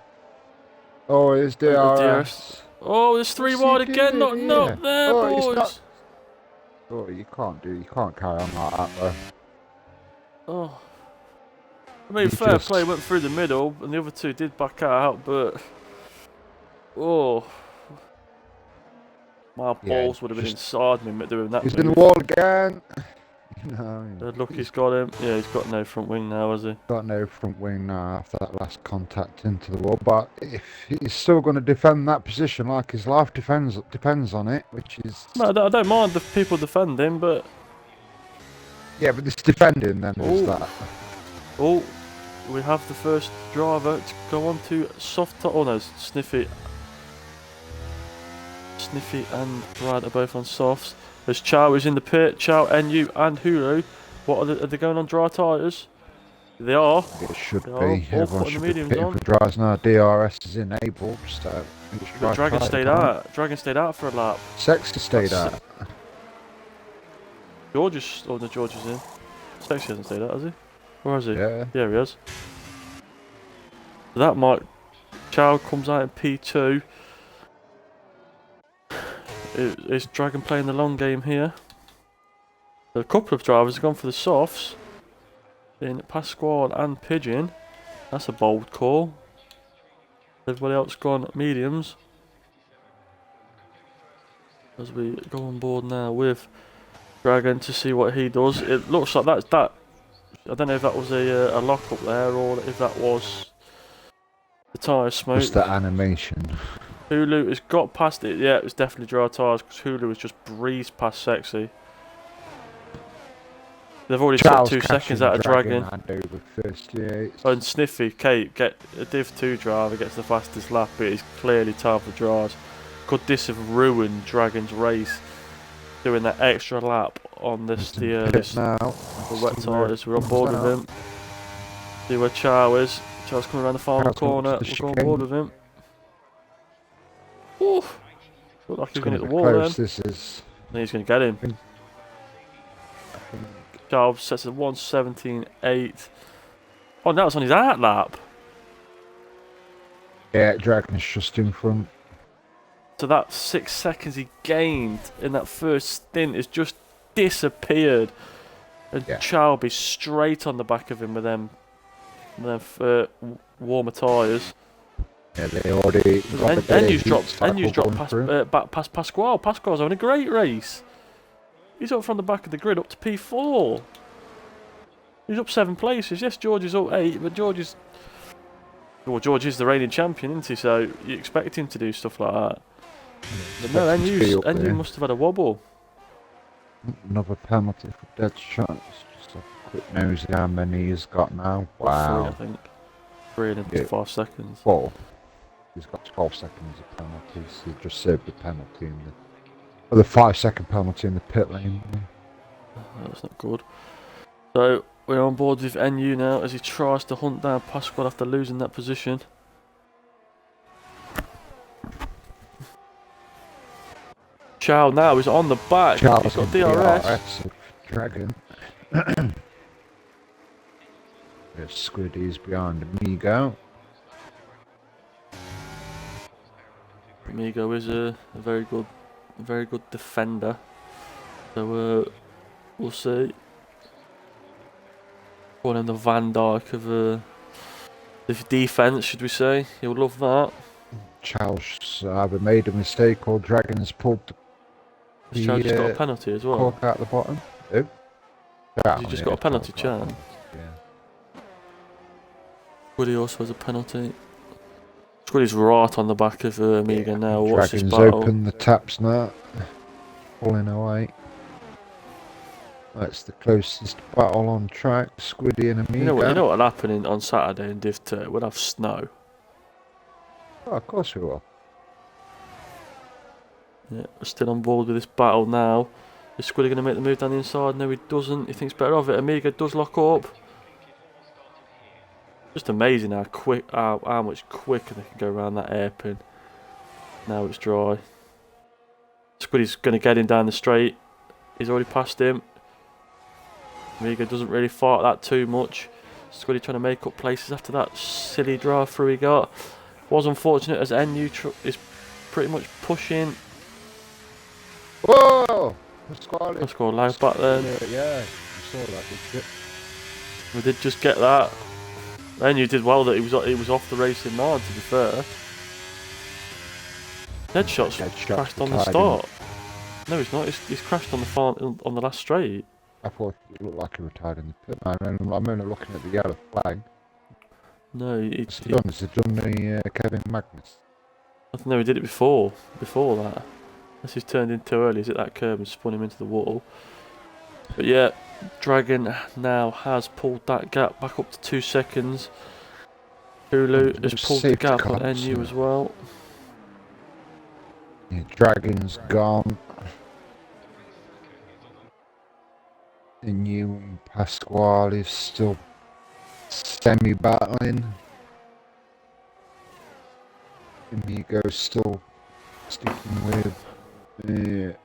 Oh, it's DRS. Oh, there's 3 wide again. Not there, boys. It's not... Oh, you can't carry on like that, though. Oh. I mean, fair play, went through the middle, and the other 2 did back out, but... Oh. My balls would have been inside me doing that. He's in the wall again. No. Lucky's got him. Yeah, he's got no front wing now, has he? Got no front wing now after that last contact into the wall. But if he's still going to defend that position, like his life depends on it, which is... No, I don't mind the people defending, but... Yeah, but this defending then is that. Oh, we have the first driver to go on to soft top. Oh no, Smithy and Brad are both on softs. There's Chow is in the pit. Chow, NU and Hulu. What are they going on dry tyres? They are. It should They be. are. All Everyone putting should the be mediums pitting on. for dries now. DRS is enabled, so... But Dragon stayed out. Dragon stayed out for a lap. Sexy stayed out. George is... Oh no, George is in. Sexy hasn't stayed out, has he? Where is he? Yeah. Yeah, he has. That might... Chow comes out in P2. Is Dragon playing the long game here? A couple of drivers have gone for the softs. In Pasquale and Pigeon. That's a bold call. Everybody else gone mediums. As we go on board now with Dragon to see what he does. It looks like that's that. I don't know if that was a lock up there or if that was the tyre smoke. Just the animation. Hulu has got past it. Yeah, it was definitely dry tyres because Hulu has just breezed past Sexy. They've already took 2 seconds out of Dragon. And Smithy, Kate, get a Div 2 driver, gets the fastest lap, but it's clearly time for dries. Could this have ruined Dragon's race? Doing that extra lap on this the wet tyres. We're on board with him. See where Chow is. Chow's coming around the final corner. We'll go on board with him. Oof. Looked like he was going to hit the wall then. This is. I think he's going to get him. Chow sets a 1:17.8. Oh, now it's on his out lap. Yeah, Dragon's just in front. So that 6 seconds he gained in that first stint has just disappeared. And Chow will be straight on the back of him with them warmer tyres. Yeah, they already. Enyu's dropped past Pasquale. Pasquale's having a great race. He's up from the back of the grid up to P4. He's up 7 places. Yes, George is up 8, but George is the reigning champion, isn't he? So you expect him to do stuff like that. But no, Enyu must have had a wobble. Another penalty for dead shots. Just a quick nosy how many he's got now. Wow. 3, I think. 3 in 5 seconds. 4. He's got 12 seconds of penalties. He just served the penalty in the 5-second penalty in the pit lane. That's not good. So we're on board with NU now as he tries to hunt down Pasquale after losing that position. Chow now is on the back. He's got DRS. Dragon. There's Squiddy's behind Amigo. Amigo is a very good defender. So we'll see. One in the Van Dyke of the defence, should we say? He'll love that. Chow's either made a mistake or Dragon has pulled the Chow just got a penalty as well. Cork out the bottom. Who? He just got a penalty, Chow. Yeah. Woody also has a penalty. Squiddy's right on the back of Amiga now. What's his Dragon's battle? open the taps now. Pulling away. That's the closest battle on track. Squiddy and Amiga. You know what'll happen on Saturday in Div 2? We'll have snow. Oh, of course we will. Yeah, we're still on board with this battle now. Is Squiddy going to make the move down the inside? No, he doesn't. He thinks better of it. Amigo does lock up. Just amazing how quick, how much quicker they can go around that hairpin. Now it's dry. Squiddy's going to get him down the straight. He's already passed him. Amigo doesn't really fight that too much. Squiddy trying to make up places after that silly drive through he got. Was unfortunate as NU is pretty much pushing. Whoa! Pasquale. Let's go loud back then. Yeah, you saw that, did you? We did just get that. NU did well that he was off the racing line, to be fair. Deadshot's crashed on the start. No, he's not. He's crashed on the last straight. I thought it looked like he retired in the pit, man. I'm only looking at the yellow flag. No, Has he done the Kevin Magnus? No, he did it before that. Unless he's turned in too early, he's hit that curb and spun him into the wall. But yeah, Dragon now has pulled that gap back up to 2 seconds. Hulu has pulled the gap on NU as well. Yeah, Dragon's gone. NU and Pasquale is still semi-battling. Amigo's still sticking with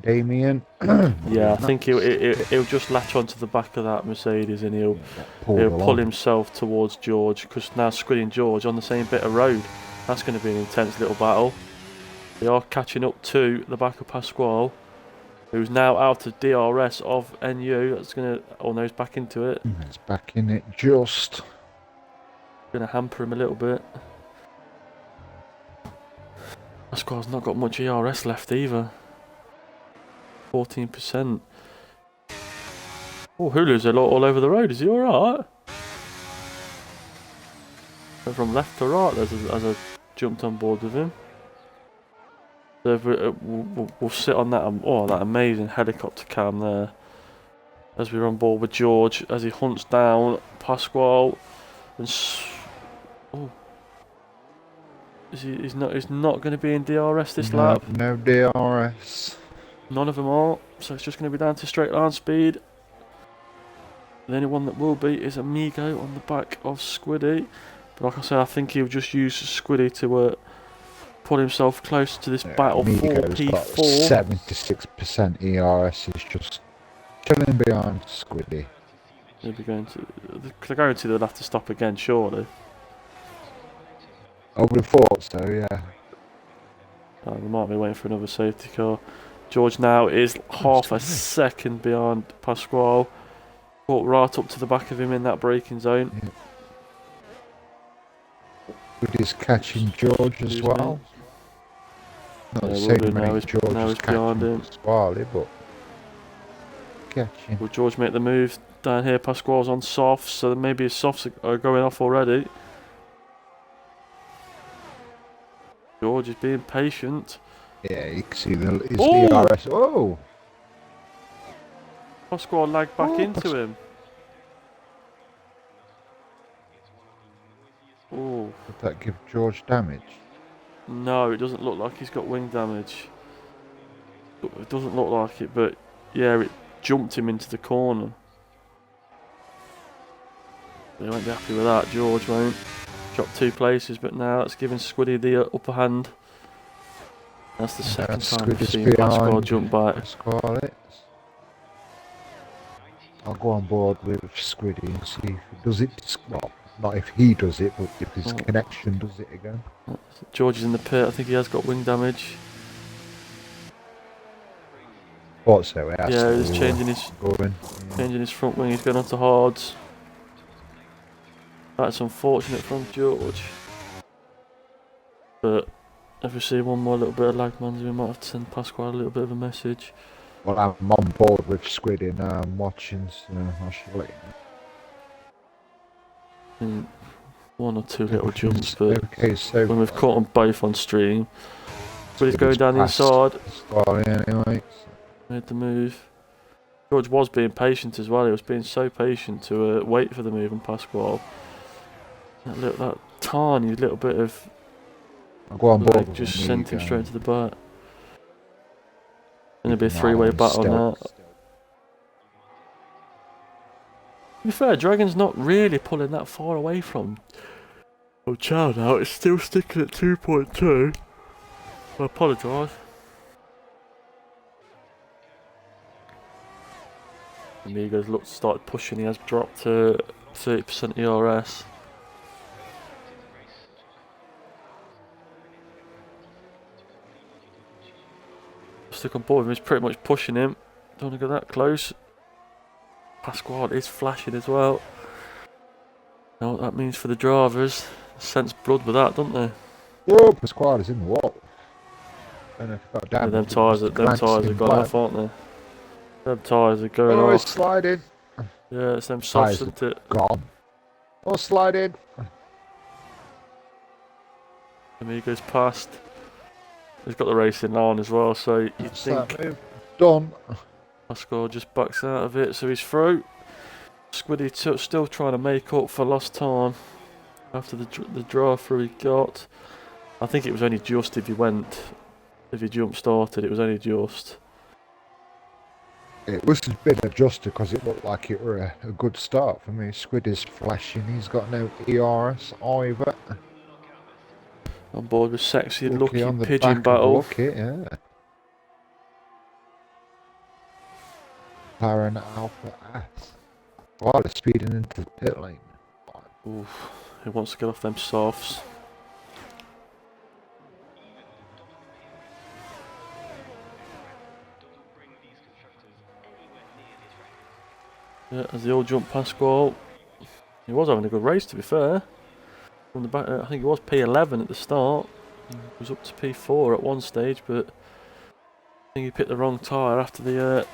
Damien. Yeah, I think he'll just latch onto the back of that Mercedes and he'll pull himself towards George, because now Squiddy and George on the same bit of road. That's going to be an intense little battle. They are catching up to the back of Pasquale, who's now out of DRS of NU. That's going to... Oh no, he's back into it. He's back in it just. Going to hamper him a little bit. Pasquale's not got much ERS left either. 14%. Oh, Hulu's a lot all over the road. Is he alright? From left to right as I jumped on board with him. So if we'll sit on that, that amazing helicopter cam there as we're on board with George as he hunts down Pasquale and he's not going to be in DRS this lap. No DRS. None of them are, so it's just going to be down to straight line speed. The only one that will be is Amigo on the back of Squiddy, but like I said, I think he'll just use Squiddy to put himself close to this battle for P4. 76% ERS. He's just chilling behind Squiddy. They'll be going to. They're going to. They'll have to stop again, surely. I would have thought so, yeah. They might be waiting for another safety car. George now is half a second behind Pasquale. Caught right up to the back of him in that braking zone. Yeah. Squiddy's catching George as well. Not the same rate George is behind him. Pasquale, but catching. Will George make the move down here? Pasquale's on softs, so maybe his softs are going off already. George is being patient. Yeah, you can see his DRS. Oh! Pasquale lagged back into him. Oh. Would that give George damage? No, it doesn't look like he's got wing damage. It doesn't look like it, but yeah, it jumped him into the corner. They won't be happy with that. George won't. Dropped 2 places, but now it's giving Squiddy the upper hand. That's the second time we've seen Pasquale jump back. Pasquale. I'll go on board with Squiddy and see if he does it. Well, not if he does it, but if his connection does it again. George is in the pit. I think he has got wing damage. Thought so. Yeah, he's changing his front wing. He's going on to hards. That's unfortunate from George. But if we see one more little bit of lag, man, we might have to send Pasquale a little bit of a message. Well, I'm on board with Squiddy now. I'm watching, so I should let you know. 1 or 2 little jumps, but so when we've caught them both on stream. But he's going down the inside. Anyway, Made the move. George was being patient as well. He was being so patient to wait for the move on Pasquale. That tiny little bit of I'll go on board just sent him straight to the back. to be a three-way battle now. To be fair, Dragon's not really pulling that far away from Chow now. It's still sticking at 2.2. I apologise. Amigos started pushing. He has dropped to 30% ERS. Stick on board with him. He's pretty much pushing him. Don't want to go that close. Pasquale is flashing as well. Now what that means for the drivers. Sense blood with that, don't they? Whoa, Pasquale is in the wall. And if I got Yeah, down, them tyres have gone off, aren't they? Them tyres are going off. Oh, it's sliding. Yeah, it's them softs, isn't it? Gone. Oh, sliding. Amigos past. He's got the racing line as well, so you'd think done. Pascal just backs out of it, so he's through. Squiddy still trying to make up for lost time after the drive-through he got. I think it was only just if he jump-started, it was only just. It was a bit adjusted because it looked like it were a good start for me. Squiddy's flashing, he's got no ERS either. On board with Sexy and Lucky Lucky on the Pigeon back battle. Lucky, yeah. Claren Alpha S. Wow, they're speeding into the pit lane. Oof, he wants to get off them softs. Yeah, as they all jump past goal. He was having a good race, to be fair. From the back, I think it was P11 at the start. He was up to P4 at one stage, but I think he picked the wrong tyre after the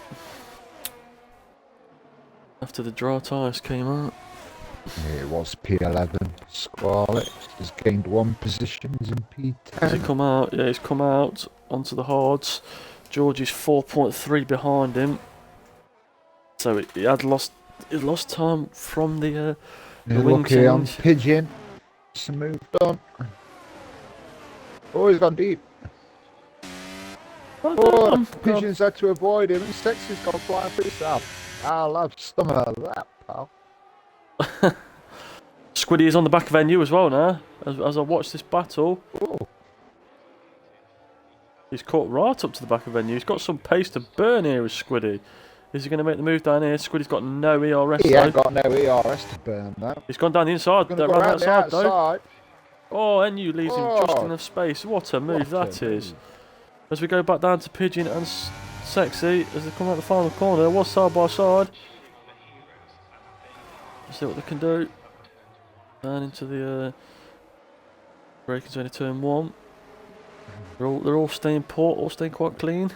dry tyres came out. Yeah, it was P11. Scarlet has gained 1 position. He's in P10. Has he come out? Yeah, he's come out onto the hards. George is 4.3 behind him. So he lost time from the wing Lucky on change. Pigeon. Smooth on. Oh, he's gone deep. Oh, Pigeon's had to avoid him, and Sexy's gone flying for himself. I'll have some of that, pal. Squiddy is on the back of NU as well now. As I watch this battle, he's caught right up to the back of NU. He's got some pace to burn here with Squiddy. Is he going to make the move down here? Squiddy's got no ERS. He ain't got no ERS to burn though. He's gone down the inside. He's gonna go around the outside. Oh, NU leaves him just enough space. What a move that is. As we go back down to Pigeon and Sexy, as they come out the final corner, was side by side. Let's see what they can do. Down into the braking zone of turn 1. They're all staying put, all staying quite clean.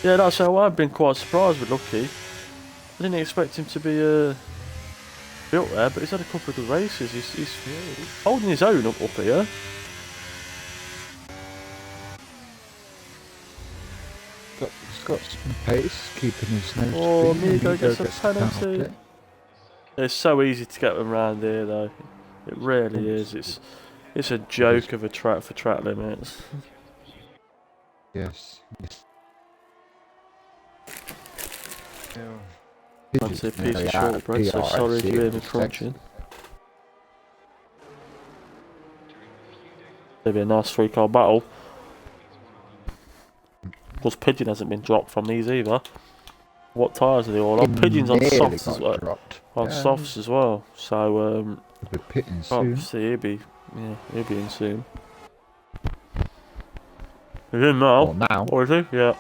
Yeah, that's how I've been quite surprised with Lucky. I didn't expect him to be built there, but he's had a couple of good races. He's holding his own up here. He's got some pace, keeping his nose Oh, clean. Amigo gets a penalty. It's so easy to get them round here, though. It really is. It's a joke of a track for track limits. Yes. That's a piece of shortbread, so sorry if you hear me crunching. Maybe a nice 3-car battle. Of course, Pigeon hasn't been dropped from these either. What tyres are they all on? Pigeon's on softs as well. On softs as well. So we're pitting soon. See, he'll be in soon. He's in now. Well, now. Or is he? Yeah.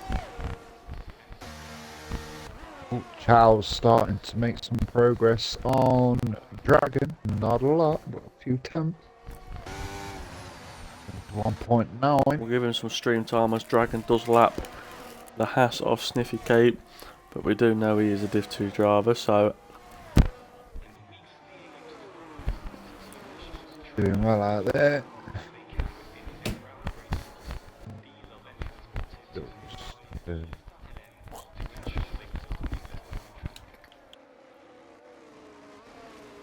Oh, Chow's starting to make some progress on Dragon. Not a lot, but a few tenths. 1.9. We'll give him some stream time as Dragon does lap the Haas off Smithy Cape. But we do know he is a Div 2 driver, so... Doing well out there.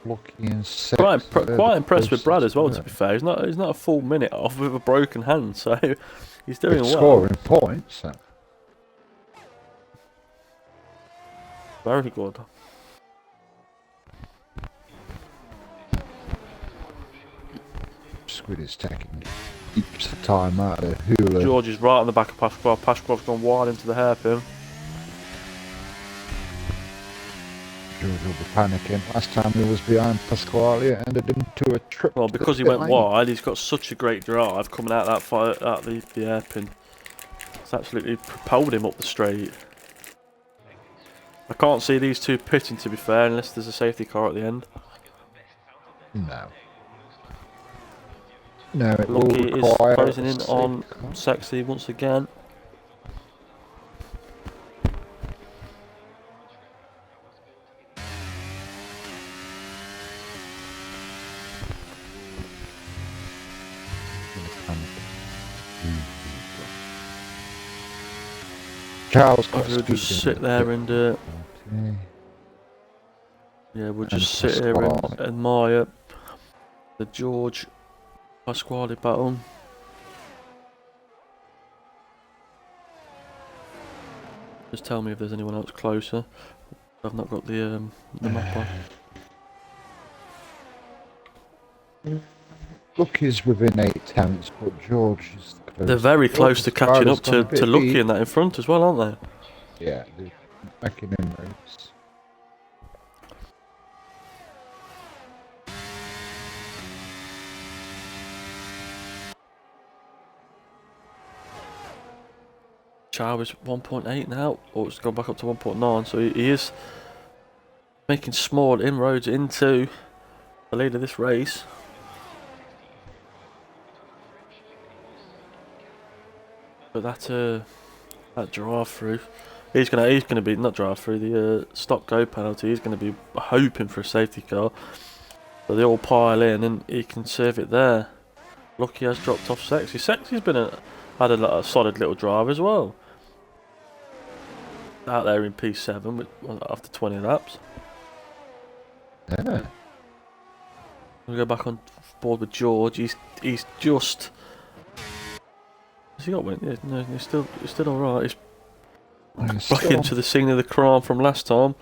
Lucky and Sexy. Quite impressed with Brad as well, to be fair. He's not a full minute off with a broken hand, so he's doing well. Scoring points. Very good. Squid is taking heaps of time out of Hula. George is right on the back of Pasquale. Pasquale's gone wide into the hairpin. George will be panicking. Last time he was behind Pasquale, it ended into a trip. Well, because he went wide, he's got such a great drive coming out that fight, out the hairpin. It's absolutely propelled him up the straight. I can't see these two pitting, to be fair, unless there's a safety car at the end. No. No, it will Lucky is require closing in a on safety car. Sexy once again. Charles got We'll just sit there and yeah, we'll just sit here and admire the George Pasquale battle. Just tell me if there's anyone else closer. I've not got the map on. Lucky is within 8/10, but George is close. They're very close to catching up to Lucky in in that in front as well, aren't they? Yeah, they're making inroads. Chow is 1.8 now, or it's gone back up to 1.9, so he is making small inroads into the lead of this race. But that drive through, he's gonna be not drive through the stop go penalty. He's gonna be hoping for a safety car, but they all pile in and he can serve it there. Lucky has dropped off Sexy. Sexy's been had a solid little drive as well. Out there in P7 after 20 laps. Yeah. We'll go back on board with George. He's just. Has he got win? Yeah, no, he's still alright. He's back into the scene of the crime from last time.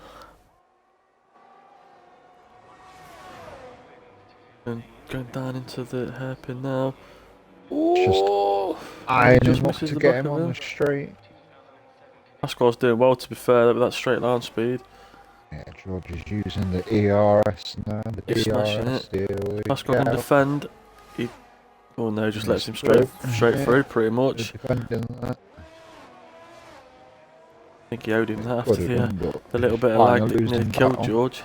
And going down into the hairpin now. Just eyeing him up misses to the get back him of on the straight. Pasquale's doing well, to be fair, with that straight line speed. Yeah, George is using the ERS now. The He's smashing DRS it. deal. Pasquale can defend. Oh no, just lets him straight through, pretty much. Defending that. I think he owed him that Could after have done, but the little bit of final lag that nearly losing killed battle. George.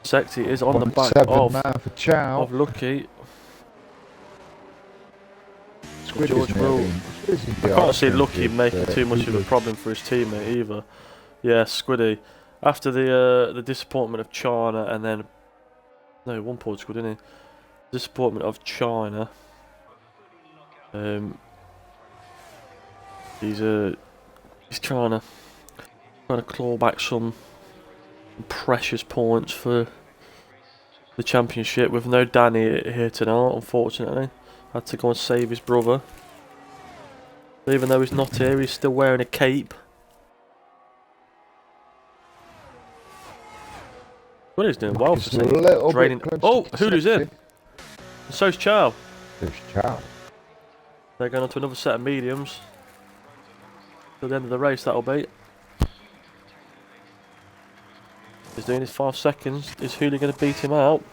Sexy is on the back 1.7 now for Chow. of Lucky. Squid George is will. nearly- Squid's in I the can't see arse Lucky with, making too much of a Hula. problem for his teammate either. Yeah, Squiddy. After the disappointment of China and then no 1 point squid, didn't he? Disappointment of China. He's trying to claw back some precious points for the championship with no Danny here tonight, unfortunately. Had to go and save his brother. Even though he's not here, he's still wearing a cape. Well, he's doing well for Just a little bit training. close Oh, to Hulu's in. Sexy. And so's Chow. There's Chow. They're going on to another set of mediums. Till the end of the race, that'll be. He's doing his 5 seconds. Is Hulu going to beat him out?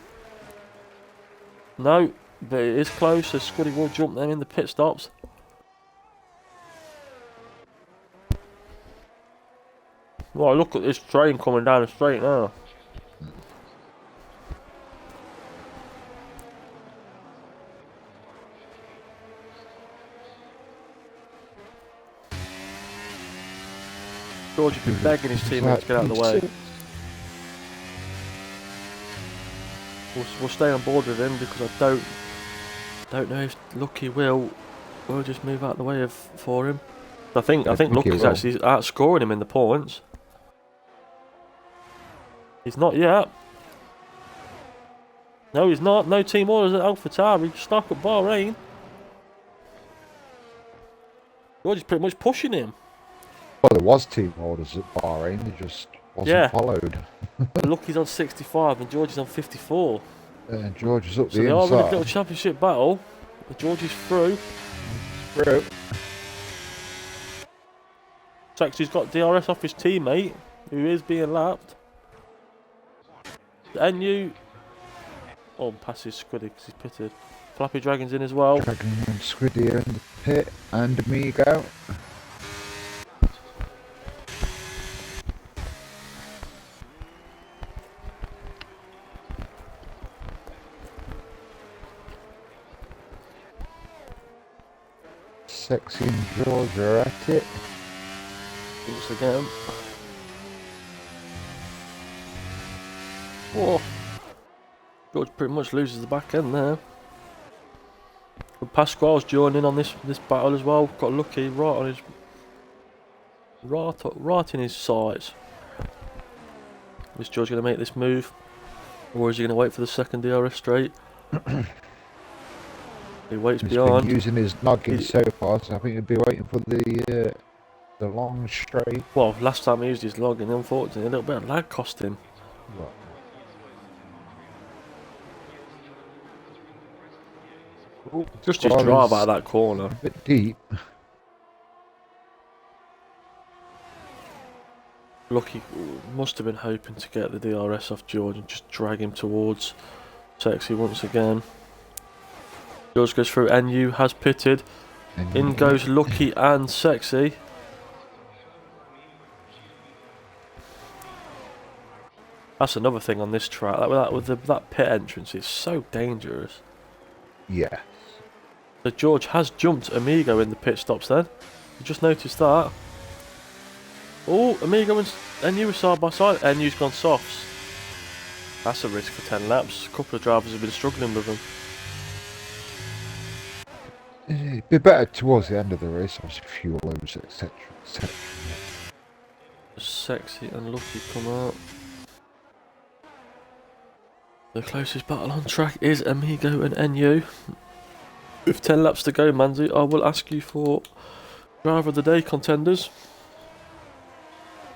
No, but it is close, so Squiddy will jump them in the pit stops. Well, look at this train coming down the straight now. George has been begging his teammates to get out of the way. We'll stay on board with him because I don't know if Lucky will just move out of the way for him. I think Lucky's actually outscoring him in the points. He's not yet. No, he's not. No team orders at AlphaTauri. Stuck at Bahrain. George is pretty much pushing him. Well, there was team orders at Bahrain, they just wasn't followed. Lucky's on 65 and George is on 54. George is up So the they are in a inside. little championship battle. George is through. Through. Sexy's got DRS off his teammate, who is being lapped. NU. Oh, passes Squiddy because he's pitted. Flappy Dragon's in as well. Dragon and Squiddy are in the pit, and Amigo. Sexy and George are at it. Once again. Whoa. George pretty much loses the back end there. But Pasquale's joining on this battle as well. Got lucky right on his right in his sights. Is George going to make this move, or is he going to wait for the second DRS straight? He waits He's behind. been using his noggin so far, so I think he'll be waiting for the long straight. Well, last time he used his log, and unfortunately a little bit of lag cost him. Ooh, Just his drive out of that corner. A bit deep. Lucky must have been hoping to get the DRS off George and just drag him towards Sexy once again. George goes through, NU has pitted. In goes Lucky and Sexy. That's another thing on this track. That pit entrance is so dangerous. Yeah. So George has jumped Amigo in the pit stops then. You just noticed that. Oh, Amigo and NU are side by side. NU's gone softs. That's a risk for 10 laps. A couple of drivers have been struggling with them. It'd be better towards the end of the race, obviously fuel loads, etc. etc. Sexy and Lucky come out. The closest battle on track is Amigo and NU. With 10 laps to go, Manzi, I will ask you for driver of the day contenders.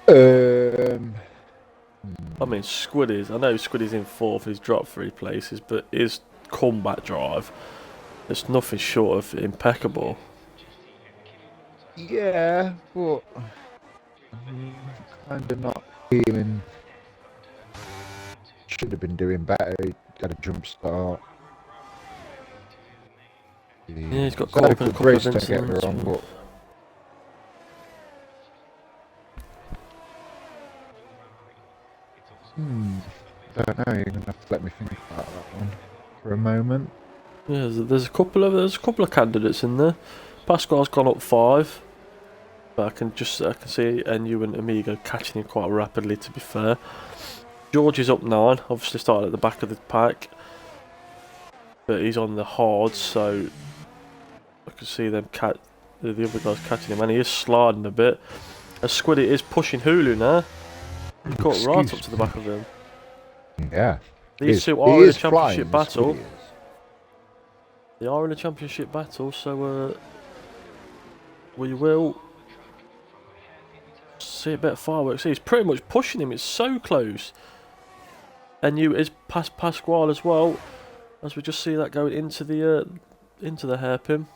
I mean, Squiddy's. I know Squiddy's in 4th, he's dropped 3 places, but his comeback drive, it's nothing short of impeccable. Yeah, but I'm kind of not feeling. Should have been doing better. He had a jump start. Yeah, he's got Had caught a up in a good couple race, of don't get me incidents. wrong, but don't know. You're gonna have to let me think about that one for a moment. Yeah, there's a couple of candidates in there. Pascal's gone up 5, but I can see NU and Amigo catching him quite rapidly. To be fair, George is up 9. Obviously started at the back of the pack, but he's on the hard, so I can see them the other guys catching him, and he is sliding a bit. As Squiddy is pushing Hulu now. He caught right up to the back of him. Yeah. These two are in a championship battle. They are in a championship battle, so we will see a bit of fireworks. He's pretty much pushing him. It's so close. NU is past Pasquale as well, as we just see that going into the hairpin.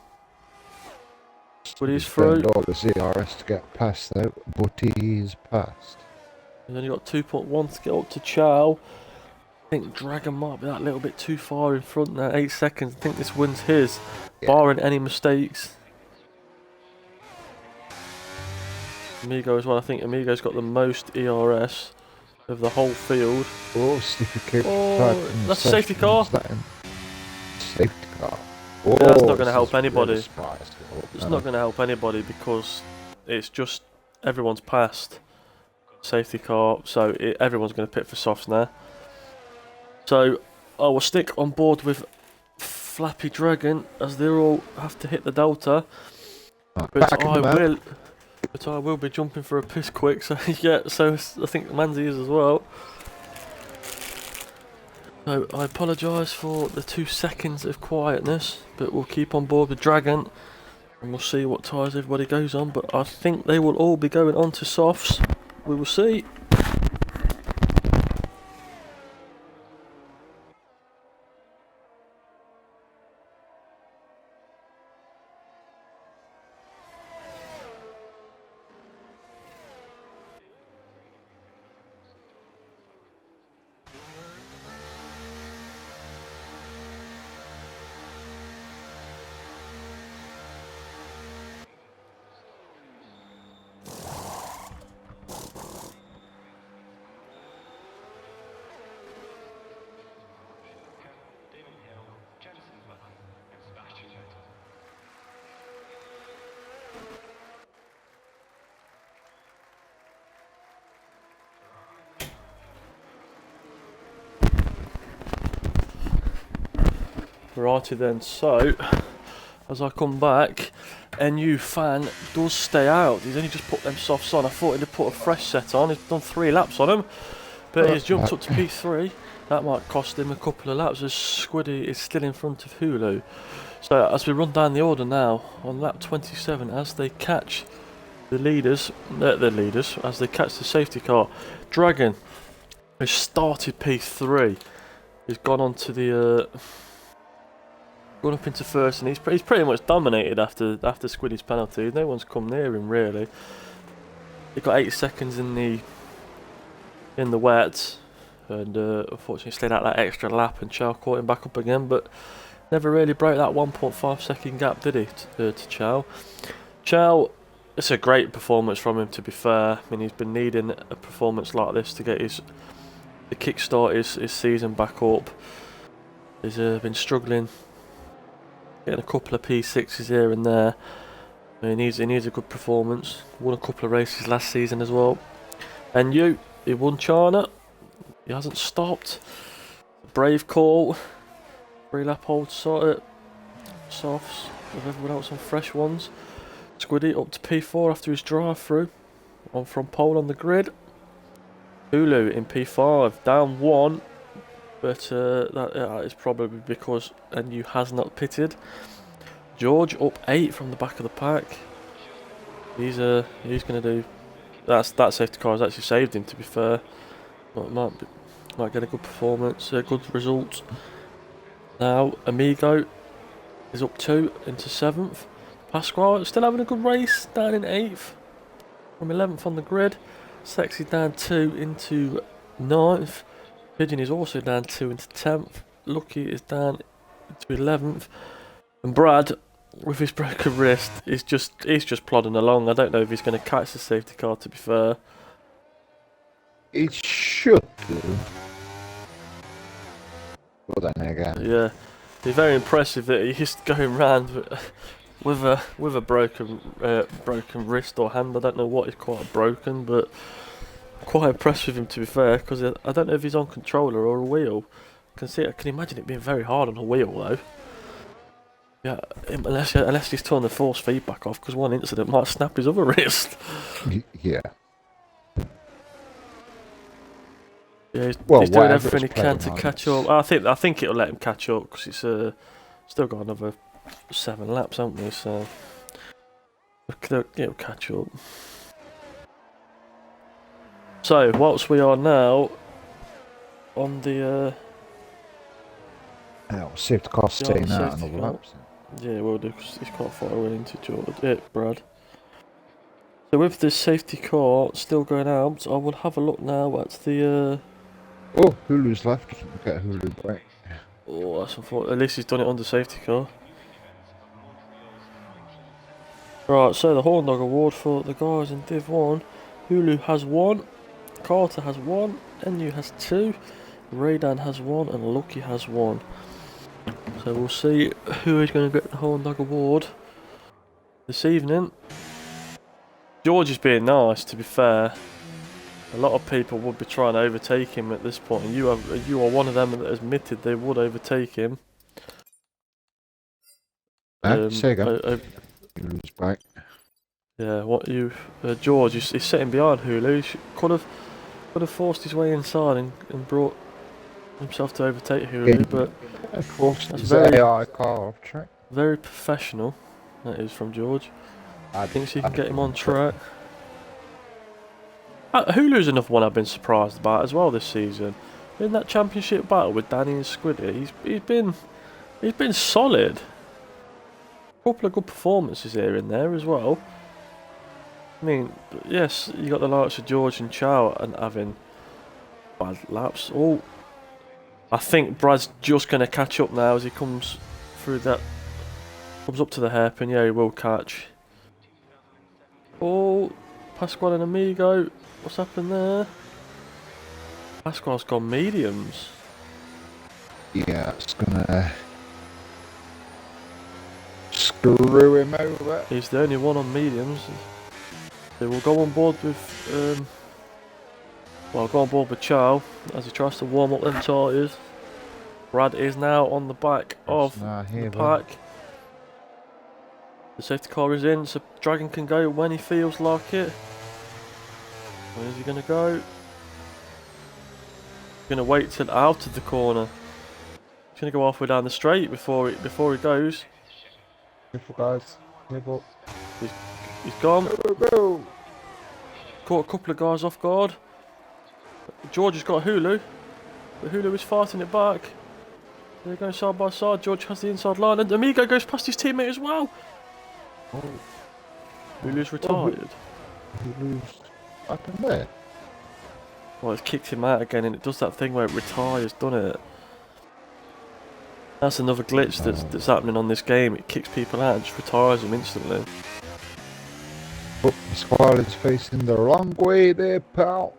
But he's through. All the CRS to get past though, but he's passed. He's only got 2.1 to get up to Chow. I think Dragon might be that little bit too far in front now. 8 seconds. I think this wins his, barring any mistakes. Amigo as well. I think Amigo's got the most ERS of the whole field. Oh, safety car. Oh, that's a safety car. Safety car. Oh, Yeah, that's not going to help anybody. Really It's not going to help anybody because it's just everyone's passed. Safety car, so everyone's going to pit for softs now. So I will stick on board with Flappy Dragon as they all have to hit the delta. But I will be jumping for a piss quick. So yeah, so I think Manzi is as well. So I apologise for the 2 seconds of quietness, but we'll keep on board with Dragon And we'll see what tyres everybody goes on, but I think they will all be going on to softs. We will see. Righty then, so as I come back, NU fan does stay out. He's only just put them softs on. I thought he'd put a fresh set on. He's done 3 laps on them, but he's jumped up to P3. That might cost him a couple of laps as Squiddy is still in front of Hulu. So as we run down the order now, on lap 27, as they catch the leaders, as they catch the safety car, Dragon has started P3. He's gone on to the gone up into first, and he's pretty much dominated after Squiddy's penalty. No one's come near him really. He got 8 seconds in the wet, and unfortunately stayed out that extra lap, and Chow caught him back up again, but never really broke that 1.5 second gap, did he, to Chow? Chow, it's a great performance from him, to be fair. I mean, he's been needing a performance like this to get to kickstart his season back up. He's been struggling, getting a couple of P6s here and there. I mean, he needs a good performance. Won a couple of races last season as well. And he won China. He hasn't stopped. Brave call. 3 lap hold softs with everyone else on fresh ones. Squiddy up to P4 after his drive through. On from pole on the grid. Hulu in P5, down 1. But that is probably because NU has not pitted. George up 8 from the back of the pack. He's going to do. That safety car has actually saved him, to be fair. Might get a good performance, a good result. Now Amigo is up 2 into 7th. Pasquale still having a good race, down in 8th from 11th on the grid. Sexy down 2 into 9th. Pigeon is also down 2 into 10th. Lucky is down to 11th. And Brad, with his broken wrist, he's just plodding along. I don't know if he's going to catch the safety car, to be fair. It should do. Well then again. Yeah. It's very impressive that he's going round with a broken wrist or hand. I don't know what is quite broken, but quite impressed with him, to be fair, because I don't know if he's on controller or a wheel. I can imagine it being very hard on a wheel though. Yeah, unless he's turned the force feedback off, because one incident might snap his other wrist. Yeah. Yeah, he's doing everything he can to catch up. I think it'll let him catch up, because it's still got another 7 laps, haven't we? So it'll catch up. So whilst we are now on the see if the car's staying out another lap. Yeah, we'll do, because he's quite far away into Jordan. Yeah, Brad. So with this safety car still going out, I will have a look now at the Oh, Hulu's left. Get Hulu back. Oh, that's unfortunate. At least he's done it on the safety car. Right, so the Horn Dog Award for the guys in Div 1. Hulu has 1, Carter has 1, NU has 2, Raydan has 1, and Lucky has 1. So we'll see who is going to get the Horn Dog Award this evening. George is being nice, to be fair. A lot of people would be trying to overtake him at this point, and you are one of them that has admitted they would overtake him. Say again. Hulu's back. Yeah, George is sitting behind Hulu. He could have forced his way inside and brought himself to overtake Hulu, but forced his AI car off track. Very professional. That is from George. I Thinks he can get him on track. Hulu's another one I've been surprised about as well this season. In that championship battle with Danny and Squiddy, he's been solid. A couple of good performances here and there as well. I mean, yes, you got the likes of George and Chow and having bad laps. Oh, I think Brad's just going to catch up now as he comes through that. Comes up to the hairpin. Yeah, he will catch. Oh, Pasquale and Amigo. What's happened there? Pasquale's gone mediums. Yeah, it's gonna screw him over. He's the only one on mediums. They will go on board with go on board with Chow as he tries to warm up them tyres. Brad is now on the back of the pack. The safety car is in, so Dragon can go when he feels like it. Where is he going to go? He's going to wait till out of the corner. He's going to go halfway down the straight before he goes. Careful, guys. Careful. He's gone. Go, go, go. Caught a couple of guys off guard. George has got Hulu. But Hulu is fighting it back. They're going side by side. George has the inside line. And Amigo goes past his teammate as well. Oh. Hulu's retired. Hulu's up in there. Well, it's kicked him out again, and it does that thing where it retires, doesn't it? That's another glitch that's happening on this game. It kicks people out and just retires them instantly. Oh, the squad is facing the wrong way there, pal.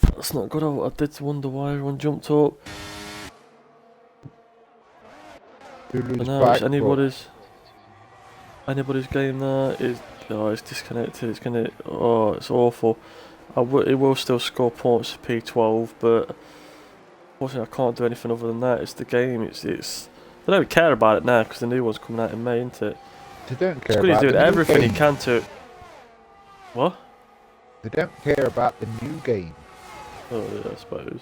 That's not good. I did wonder why everyone jumped up. But now it's anybody's game there. It's disconnected. It's awful. It will still score points for P12, but unfortunately I can't do anything other than that. It's the game. It's they don't care about it now because the new one's coming out in May, isn't it? They don't care Squiddy's about doing the new everything game. he can to. What? They don't care about the new game. Oh yeah, I suppose.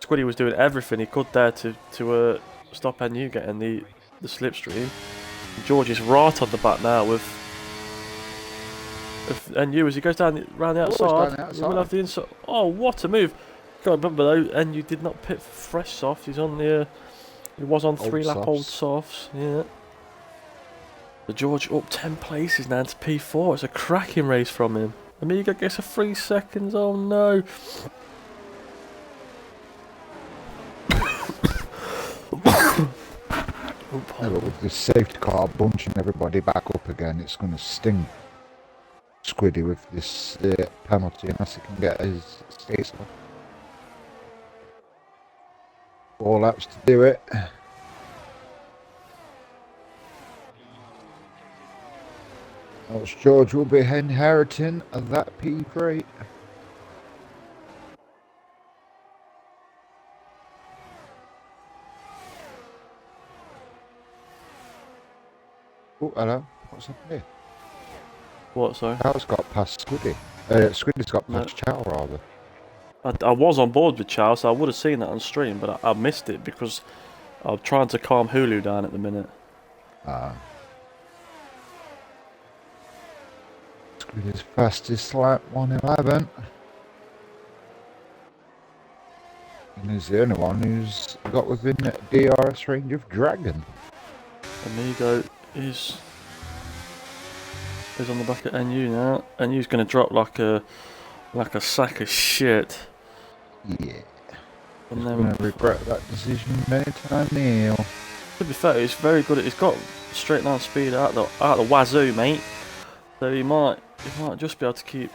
Squiddy was doing everything he could there to stop NU getting the slipstream. George is right on the back now with NU as he goes down round the outside. He will have the inside. Oh, what a move! Got to remember though, NU did not pit for fresh softs. He's on the. He was on 3-lap old softs. Yeah. The George up 10 places now to P4. It's a cracking race from him. Amiga gets a 3 seconds. Oh no. Yeah, but with the safety car bunching everybody back up again, it's going to sting Squiddy with this penalty unless he can get his skates off. 4 laps to do it. Else George will be inheriting that P3. Oh, hello. What's happened here? What, sorry? Chow's got past Squiddy. Squiddy's got past Chow, rather. I was on board with Chow, so I would have seen that on stream, but I missed it because I'm trying to calm Hulu down at the minute. Squiddy's fastest lap, 1:11. And he's the only one who's got within DRS range of Dragon. Amigo is on the back at NU now. NU's going to drop like a sack of shit. Yeah. And He's then going to regret that decision many times now. to be fair, he's very good. He's got straight line speed out the wazoo, mate. So he might just be able to keep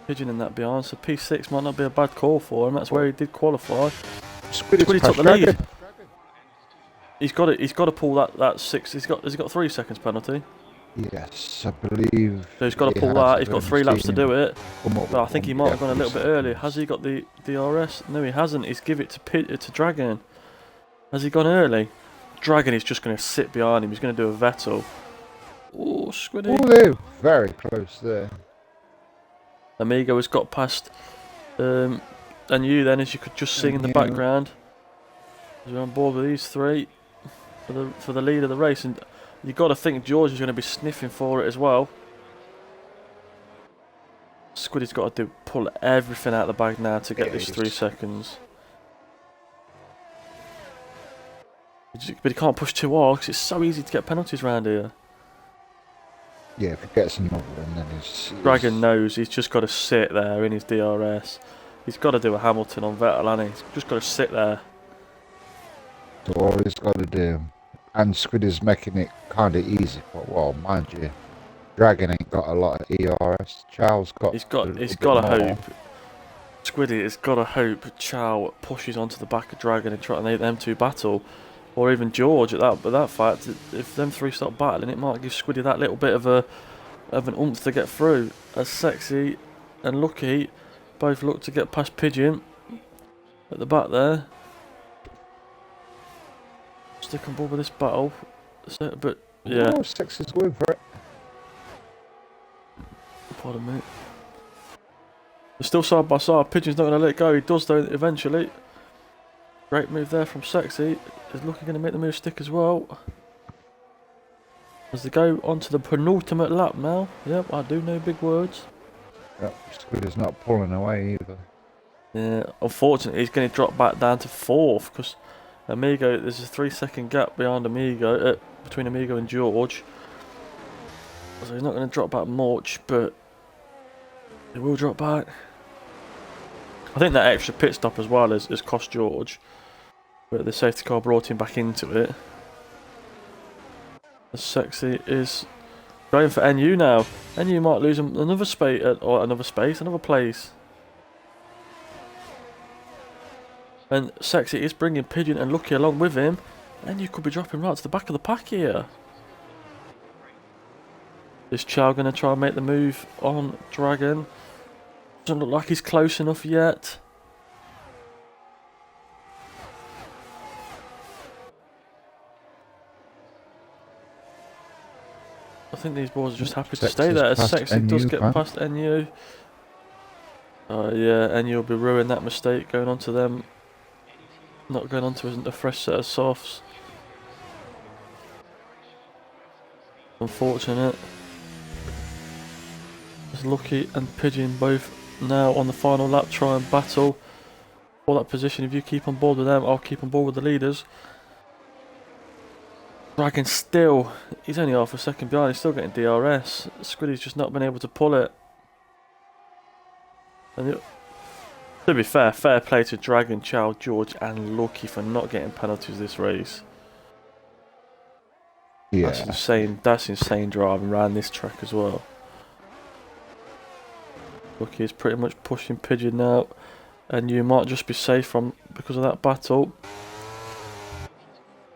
pigeoning that behind. So P6 might not be a bad call for him. That's where he did qualify. Squiddy took the lead. He's got to pull that 6. Has he got 3 seconds penalty? Yes, I believe. So he's got to pull that. He's got 3 laps to do it. But I think he might have gone a little bit early. Has he got the DRS? No, he hasn't. He's give it to Dragon. Has he gone early? Dragon is just going to sit behind him. He's going to do a Vettel. Oh, Squiddy. Oh, they're very close there. Amigo has got past and you then, as you could just sing in the background. As we're on board with these 3 for the lead of the race. And You got to think George is going to be sniffing for it as well. Squiddy's got to pull everything out of the bag now to get this 3 seconds. But he can't push too hard because it's so easy to get penalties around here. Yeah, if he gets another one, then he's... Dragon knows he's just got to sit there in his DRS. He's got to do a Hamilton on Vettel, hasn't he? He's just got to sit there. That's all he's got to do. And Squiddy's making it kind of easy. But, well, mind you, Dragon ain't got a lot of ERS. Chow's got. He's got to hope. Squiddy has got to hope Chow pushes onto the back of Dragon and try to make them two battle, or even George at that fact. If them three start battling, it might give Squiddy that little bit of an oomph to get through. As Sexy and Lucky both look to get past Pigeon at the back there. Stick on board with this battle, but yeah. Oh, Sexy's going for it. Pardon me. They're still side by side. Pigeon's not going to let go. He does though eventually. Great move there from Sexy. Is Lucky going to make the move stick as well? As they go on to the penultimate lap now. Yep, I do know big words. Yep, Squiddy's not pulling away either. Yeah, unfortunately he's going to drop back down to 4th because Amigo, there's a 3-second gap behind Amigo, between Amigo and George. So he's not going to drop back much, but he will drop back. I think that extra pit stop as well has cost George, but the safety car brought him back into it. As Sexy is going for NU now. NU might lose another another place. And Sexy is bringing Pigeon and Lucky along with him, and you could be dropping right to the back of the pack here. Is Chow going to try and make the move on Dragon? Doesn't look like he's close enough yet. I think these boys are just happy to stay there as Sexy does get past NU. Yeah, NU will be ruining that mistake going on to them. Not going on to a fresh set of softs. Unfortunate. As Lucky and Pigeon both now on the final lap try and battle for that position. If you keep on board with them, I'll keep on board with the leaders. Dragon still, he's only half a second behind, he's still getting DRS. Squiddy's just not been able to pull it. And to be fair play to Dragon, Chow, George and Lucky for not getting penalties this race. Yeah. That's insane driving around this track as well. Lucky is pretty much pushing Pigeon now, and you might just be safe because of that battle.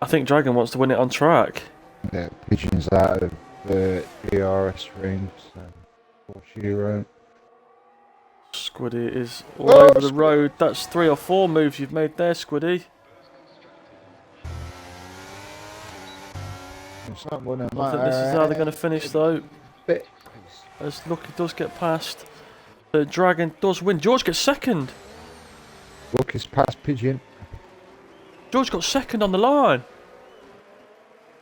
I think Dragon wants to win it on track. Yeah, Pigeon's out of the DRS range, so Shiro. Squiddy is all over the road. That's 3 or 4 moves you've made there, Squiddy. It's not gonna matter. I think this is how they're going to finish though. As Lucky does get past. The Dragon does win. George gets second. Lucky's past Pigeon. George got second on the line.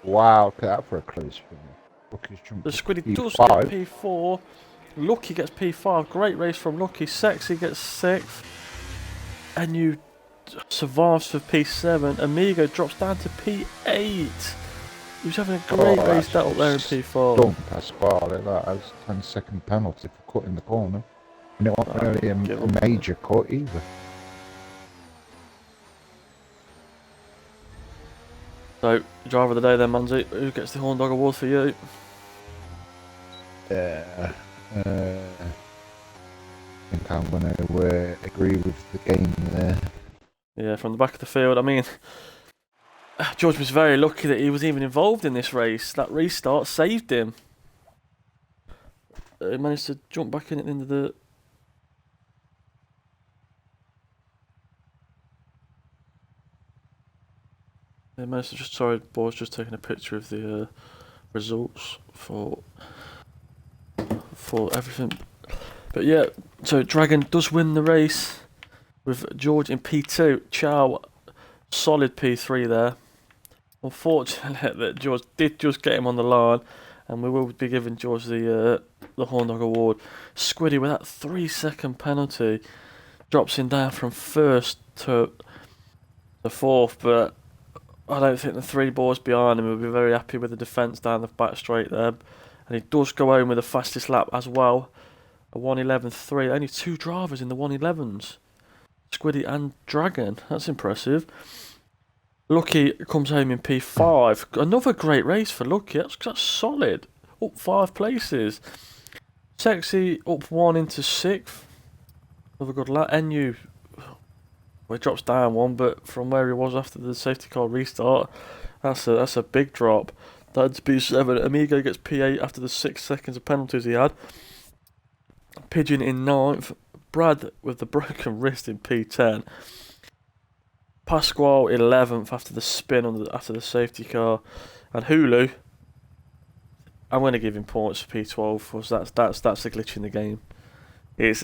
Wow, look at that for a close finish. Lucky's jumped The Squiddy to does P5. get P4. Lucky gets P5. Great race from Lucky. Sexy gets 6th. And you survives for P7. Amigo drops down to P8. He was having a great race that up there in P4. Don't pass well like that. That was a 10-second penalty for cutting the corner. And it wasn't really a major cut either. So, driver of the day then, Manzi. Who gets the Horn Dog Award for you? Yeah. I think I'm going to agree with the game there. Yeah, from the back of the field. I mean, George was very lucky that he was even involved in this race. That restart saved him. He managed to jump back in at the end of the... He managed to just... Sorry, boys, just taking a picture of the results for everything. But yeah, so Dragon does win the race with George in P2. Chow, solid P3 there. Unfortunately, that George did just get him on the line, and we will be giving George the Horn Dog Award. Squiddy with that 3-second penalty drops him down from first to the fourth, but I don't think the three boys behind him will be very happy with the defence down the back straight there. And he does go home with the fastest lap as well, a 1:11.3. Only 2 drivers in the 1:11s, Squiddy and Dragon. That's impressive. Lucky comes home in P5. Another great race for Lucky. That's solid. Up 5 places. Sexy up 1 into 6th. Another good lap. NU, well, he drops down 1, but from where he was after the safety car restart, that's a big drop. That's P7. Amigo gets P8 after the 6 seconds of penalties he had. Pigeon in 9th. Brad with the broken wrist in P10. Pasquale 11th after the spin after the safety car. And Hulu, I'm going to give him points for P12 because that's a glitch in the game. It's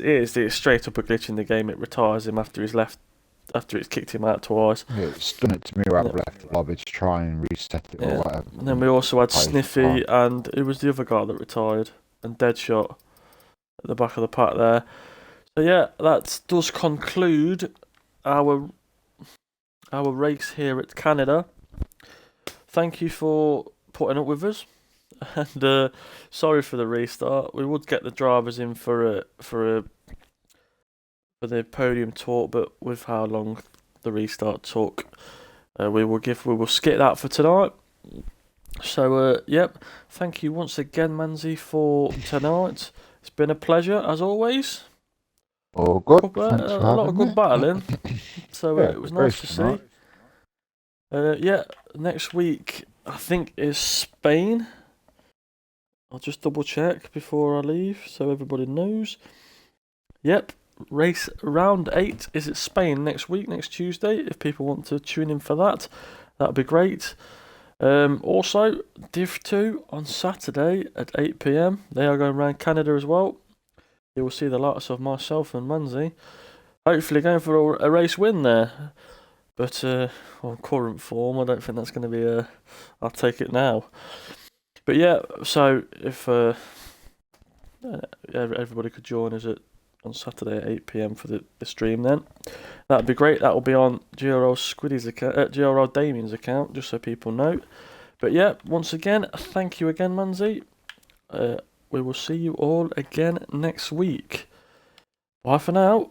straight up a glitch in the game. It retires him after it's kicked him out twice. Yeah, it's done it to me where I've left lobby to try and reset it or whatever. And then we also had Smithy and it was the other guy that retired, and Deadshot at the back of the pack there. So yeah, that does conclude our race here at Canada. Thank you for putting up with us, and sorry for the restart. We would get the drivers in for the podium talk, but with how long the restart took, we will skip that for tonight. So yep, thank you once again, Manzi, for tonight. It's been a pleasure as always. Oh, good. A lot of good battling. So Yeah, it was nice to tonight. see. Yeah, next week I think is Spain. I'll just double check before I leave so everybody knows. Yep, race round 8 is at Spain next week, next Tuesday. If people want to tune in for that, that'd be great. Also, Div 2 on Saturday at 8 PM. They are going around Canada as well. You will see the likes of myself and Manzi. Hopefully going for a race win there. But on current form, I don't think that's going to be I'll take it now. But yeah, so if everybody could join us on Saturday at 8 PM for the stream, then that'd be great. That will be on GRL Squiddy's account, GRL Damien's account, just so people know. But yeah, once again, thank you again, Manzi. We will see you all again next week. Bye for now.